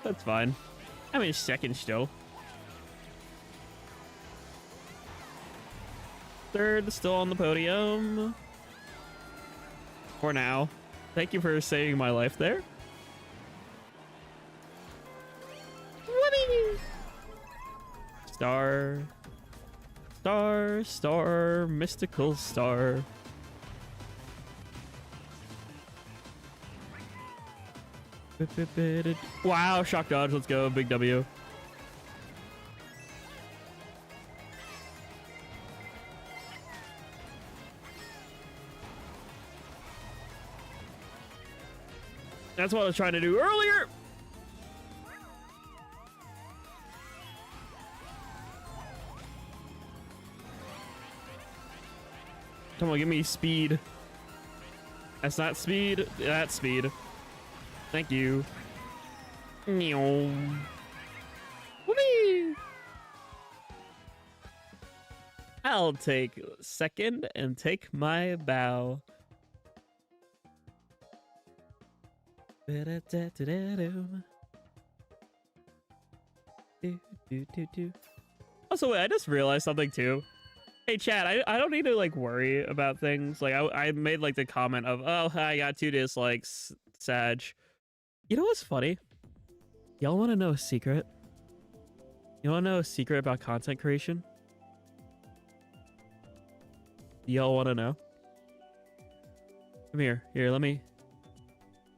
That's fine. I'm in second still. Third, still on the podium. for now. Thank you for saving my life there. Whoopee! Star. Star, star, mystical star. Wow, shock dodge. Let's go. Big W. That's what I was trying to do earlier. Come on, give me speed. That's not speed. That's speed. Thank you. Whoopee! I'll take second and take my bow. Also, wait, I just realized something too. Hey, chat, I don't need to, like, worry about things. Like, I made, like, the comment of, oh, I got 2 dislikes, Sag. You know what's funny? Y'all want to know a secret? You want to know a secret about content creation? Y'all want to know? Come here. Here, let me...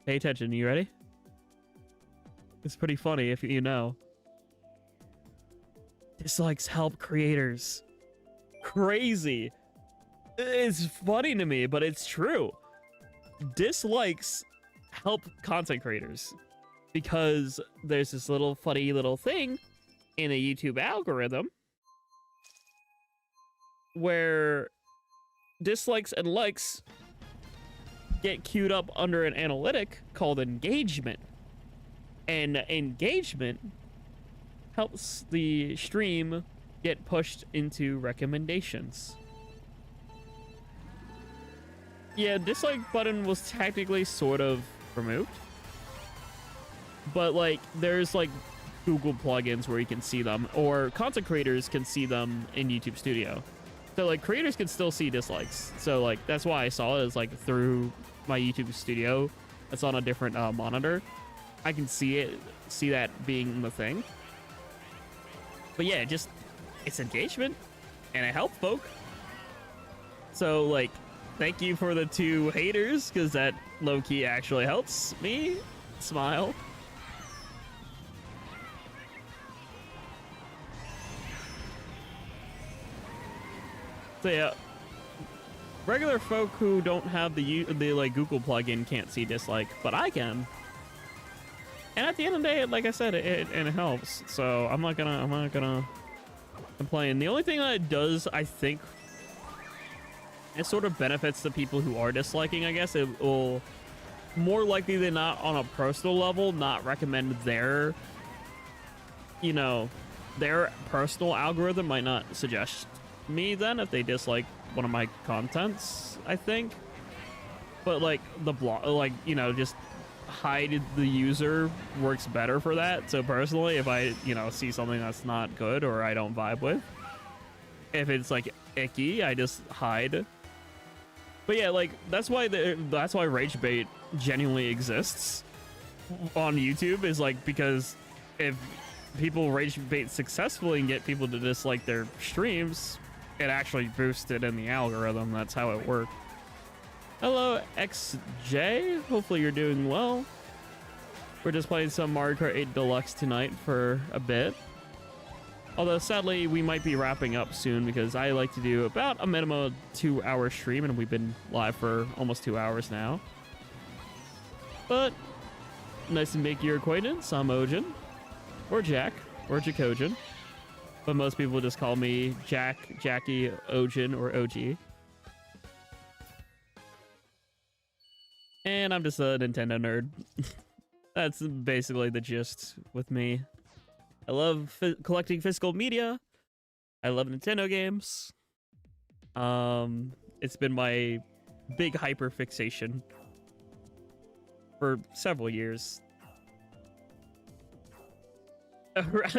Pay attention. You ready? It's pretty funny if you know. Dislikes help creators. Crazy. It's funny to me, but it's true. Dislikes help content creators because there's this little funny little thing in the YouTube algorithm where dislikes and likes get queued up under an analytic called engagement, and engagement helps the stream get pushed into recommendations. Yeah, dislike button was technically sort of removed, but like there's like Google plugins where you can see them, or content creators can see them in YouTube Studio. So like creators can still see dislikes. So like that's why I saw it is like through my YouTube Studio. It's on a different monitor. I can see that being the thing. But yeah, just it's engagement and it helps folk. So like thank you for the 2 haters, because that low-key actually helps me smile. So yeah, regular folk who don't have the like Google plugin can't see dislike, but I can. And at the end of the day, like I said, it helps. So I'm not gonna complain. The only thing that it does, I think, it sort of benefits the people who are disliking. I guess it will more likely than not, on a personal level, not recommend their, you know, their personal algorithm might not suggest me then if they dislike one of my contents, I think. But like the blog, like, you know, just hide the user works better for that. So personally, if I, you know, see something that's not good or I don't vibe with, if it's like icky, I just hide. But yeah, like that's why rage bait genuinely exists on YouTube, is like because if people rage bait successfully and get people to dislike their streams, it actually boosted in the algorithm. That's how it worked. Hello, XJ. Hopefully you're doing well. We're just playing some Mario Kart 8 Deluxe tonight for a bit. Although, sadly, we might be wrapping up soon because I like to do about a minimum of 2-hour stream, and we've been live for almost 2 hours now. But, nice to make your acquaintance. I'm Ojin, or Jack, or Jacojin. But most people just call me Jack, Jackie, Ojin, or OG. And I'm just a Nintendo nerd. That's basically the gist with me. I love collecting physical media. I love Nintendo games. It's been my big hyper fixation for several years.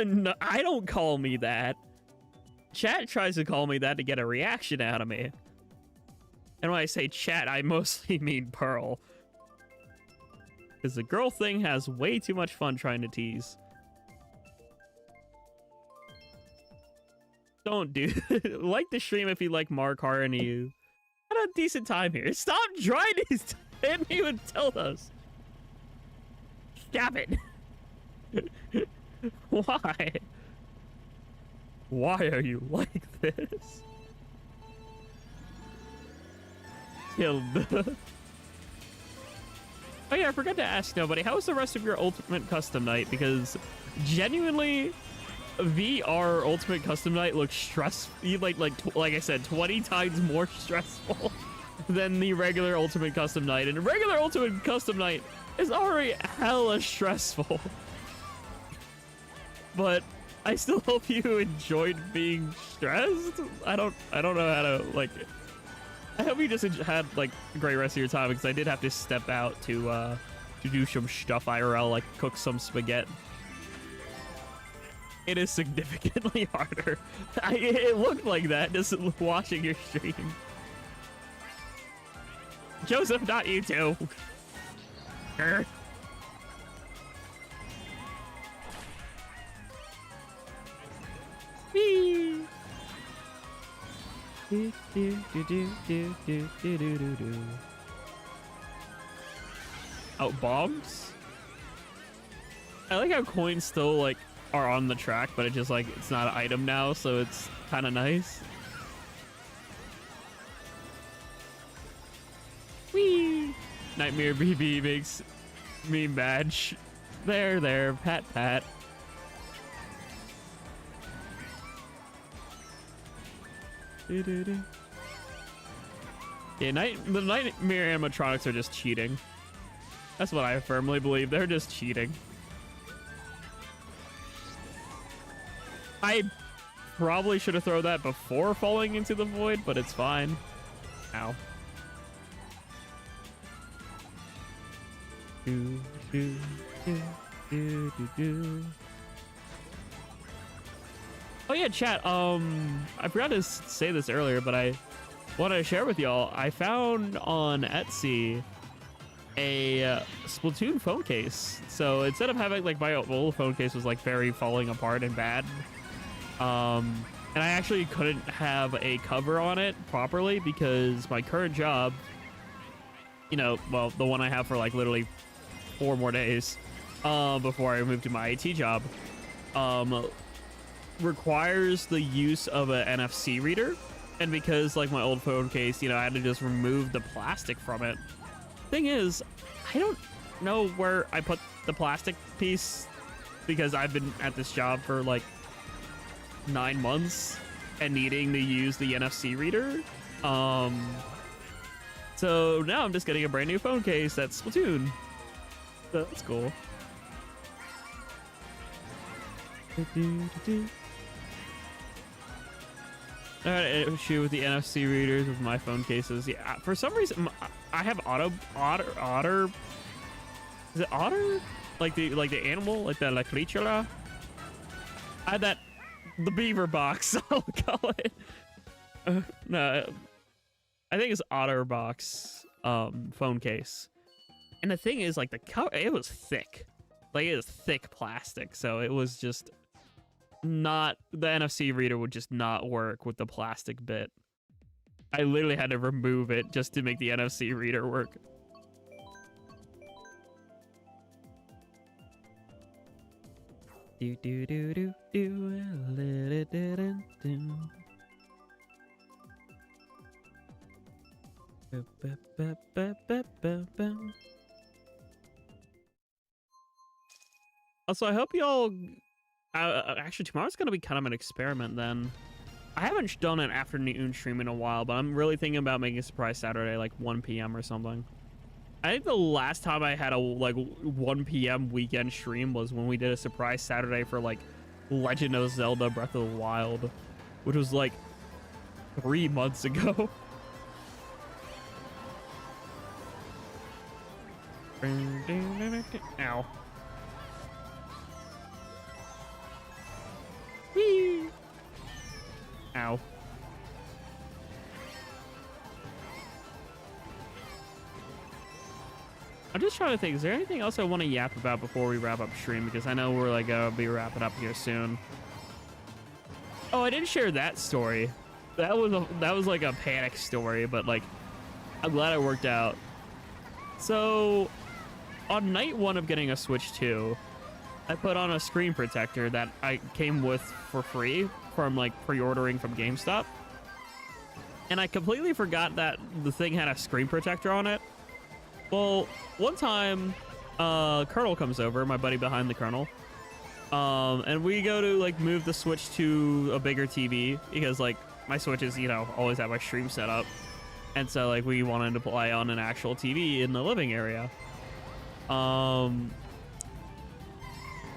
No, I don't call me that. Chat tries to call me that to get a reaction out of me. And when I say chat, I mostly mean Pearl. Because the girl thing has way too much fun trying to tease. Don't do like the stream if you like Mario Kart and you had a decent time here. Stop trying to hit me with tildos. Stop it. Why? Why are you like this? Tilda. Oh yeah, I forgot to ask nobody. How was the rest of your Ultimate Custom Night? Because genuinely, VR Ultimate Custom Night looks stressful. Like I said, 20 times more stressful than the regular Ultimate Custom Night. And regular Ultimate Custom Night is already hella stressful. But I still hope you enjoyed being stressed. I don't know how to like. I hope you just had like a great rest of your time, because I did have to step out to do some stuff IRL, like cook some spaghetti. It is significantly harder. It looked like that just watching your stream. Joseph, not you too. Grr. Whee! Oh, bombs? I like how coins still like are on the track, but it just like it's not an item now, so it's kind of nice. Whee! Nightmare BB makes me mad. There, pat. Yeah, the Nightmare animatronics are just cheating. That's what I firmly believe. They're just cheating. I probably should have thrown that before falling into the void, but it's fine. Ow. Oh yeah, chat. I forgot to say this earlier, but I wanted to share with y'all. I found on Etsy a Splatoon phone case. So instead of having like my old phone case was like very falling apart and bad, and I actually couldn't have a cover on it properly because my current job, you know, well, the one I have for like literally 4 more days before I move to my IT job, requires the use of an NFC reader. And because like my old phone case, you know, I had to just remove the plastic from it. Thing is, I don't know where I put the plastic piece because I've been at this job for like 9 months and needing to use the NFC reader. So now I'm just getting a brand new phone case that's Splatoon. So that's cool. I had an issue with the NFC readers with my phone cases. Yeah, for some reason I have otter. Is it otter? Like the animal, like the la creatura? I had that, the beaver box. I'll call it. No, I think it's otter box phone case. And the thing is, like the cover, it was thick. Like it was thick plastic, so it was just not, the NFC reader would just not work with the plastic bit. I literally had to remove it just to make the NFC reader work. Also, I hope y'all... actually, tomorrow's going to be kind of an experiment then. I haven't done an afternoon stream in a while, but I'm really thinking about making a surprise Saturday, like 1 p.m. or something. I think the last time I had a like 1 p.m. weekend stream was when we did a surprise Saturday for like Legend of Zelda Breath of the Wild, which was like 3 months ago. Ow. Whee! Ow. I'm just trying to think, is there anything else I want to yap about before we wrap up stream? Because I know we're like gonna be wrapping up here soon. Oh, I didn't share that story. That was like a panic story, but like I'm glad it worked out. So on night 1 of getting a Switch 2, I put on a screen protector that I came with for free from like pre-ordering from GameStop. And I completely forgot that the thing had a screen protector on it. Well, one time, Colonel comes over, my buddy behind the Colonel. And we go to like move the Switch to a bigger TV because like my Switches, you know, always have my stream set up. And so like we wanted to play on an actual TV in the living area. And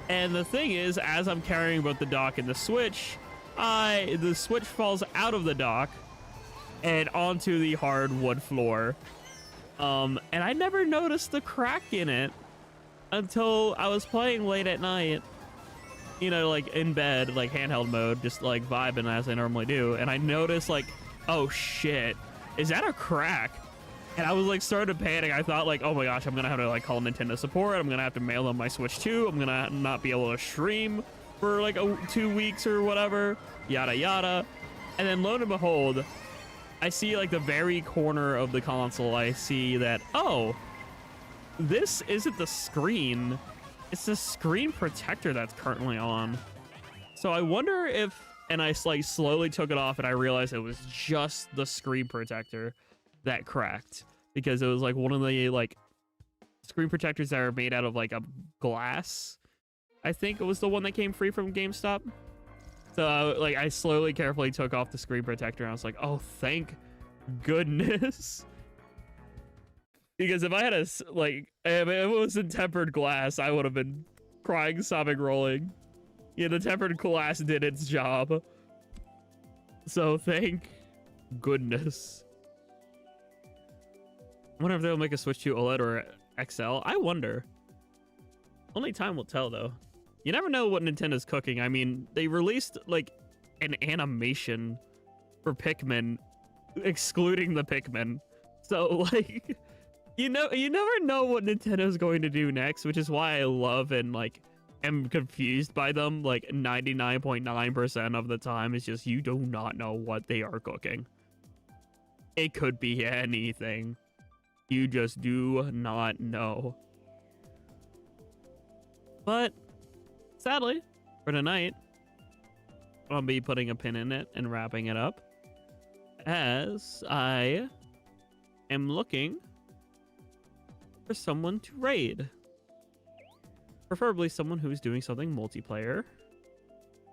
the thing is, as I'm carrying both the dock and the Switch, the Switch falls out of the dock and onto the hardwood floor. And I never noticed the crack in it until I was playing late at night, you know, like in bed, like handheld mode, just like vibing as I normally do. And I noticed like, oh shit, is that a crack? And I was like started to panic. I thought like, oh my gosh, I'm gonna have to like call Nintendo support. I'm gonna have to mail them my Switch 2. I'm gonna not be able to stream for like 2 weeks or whatever, yada yada. And then lo and behold, I see like the very corner of the console, I see that, oh, this isn't the screen. It's the screen protector that's currently on. So I wonder if, and I like slowly took it off and I realized it was just the screen protector that cracked, because it was like one of the like screen protectors that are made out of like a glass. I think it was the one that came free from GameStop. So like I slowly carefully took off the screen protector and I was like, oh, thank goodness. Because if I had if it was in tempered glass, I would have been crying, sobbing, rolling. Yeah, the tempered glass did its job. So thank goodness. I wonder if they'll make a Switch 2 OLED or XL. I wonder. Only time will tell, though. You never know what Nintendo's cooking. I mean, they released like an animation for Pikmin, excluding the Pikmin. So like, you never know what Nintendo's going to do next, which is why I love and like am confused by them. Like 99.9% of the time is just you do not know what they are cooking. It could be anything. You just do not know. But sadly, for tonight, I'll be putting a pin in it and wrapping it up, as I am looking for someone to raid. Preferably someone who's doing something multiplayer,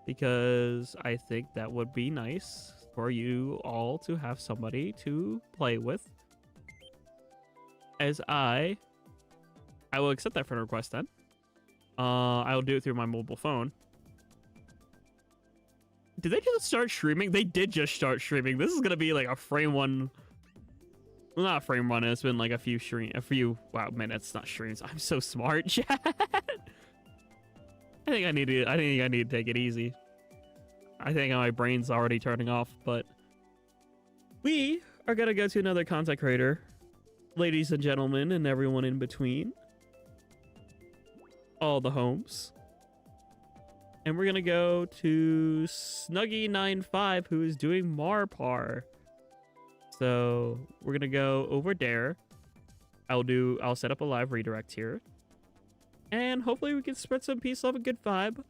because I think that would be nice for you all to have somebody to play with. As I will accept that friend request then. I will do it through my mobile phone. Did they just start streaming? They did just start streaming. This is gonna be like a frame one. Well, not a frame one. It's been like a few minutes, not streams. I'm so smart, chat. I think I need to take it easy. I think my brain's already turning off, but we are gonna go to another content creator, ladies and gentlemen, and everyone in between. All the homes. And we're gonna go to Snuggy95, who is doing Marpar. So we're gonna go over there. I'll set up a live redirect here. And hopefully we can spread some peace, love, and good vibe.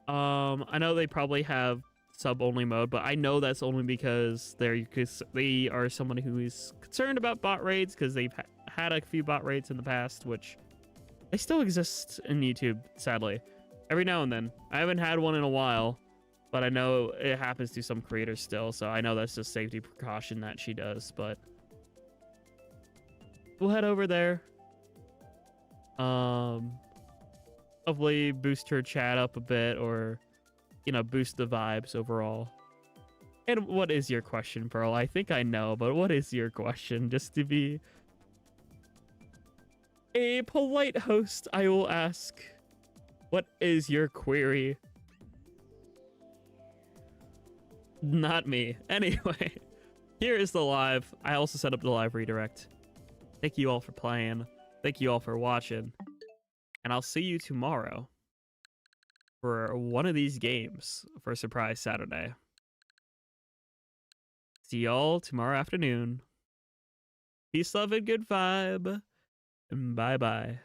I know they probably have sub-only mode, but I know that's only because they are someone who is concerned about bot raids, because they've had a few bot raids in the past, which they still exist in YouTube, sadly. Every now and then. I haven't had one in a while, but I know it happens to some creators still, so I know that's just safety precaution that she does, but we'll head over there. Hopefully boost her chat up a bit, or, you know, boost the vibes overall. And what is your question, Pearl? I think I know, but what is your question? Just to be a polite host, I will ask, what is your query? Not me. Anyway, here is the live. I also set up the live redirect. Thank you all for playing. Thank you all for watching, and I'll see you tomorrow for one of these games for Surprise Saturday. See y'all tomorrow afternoon. Peace, love, and good vibe. And bye-bye.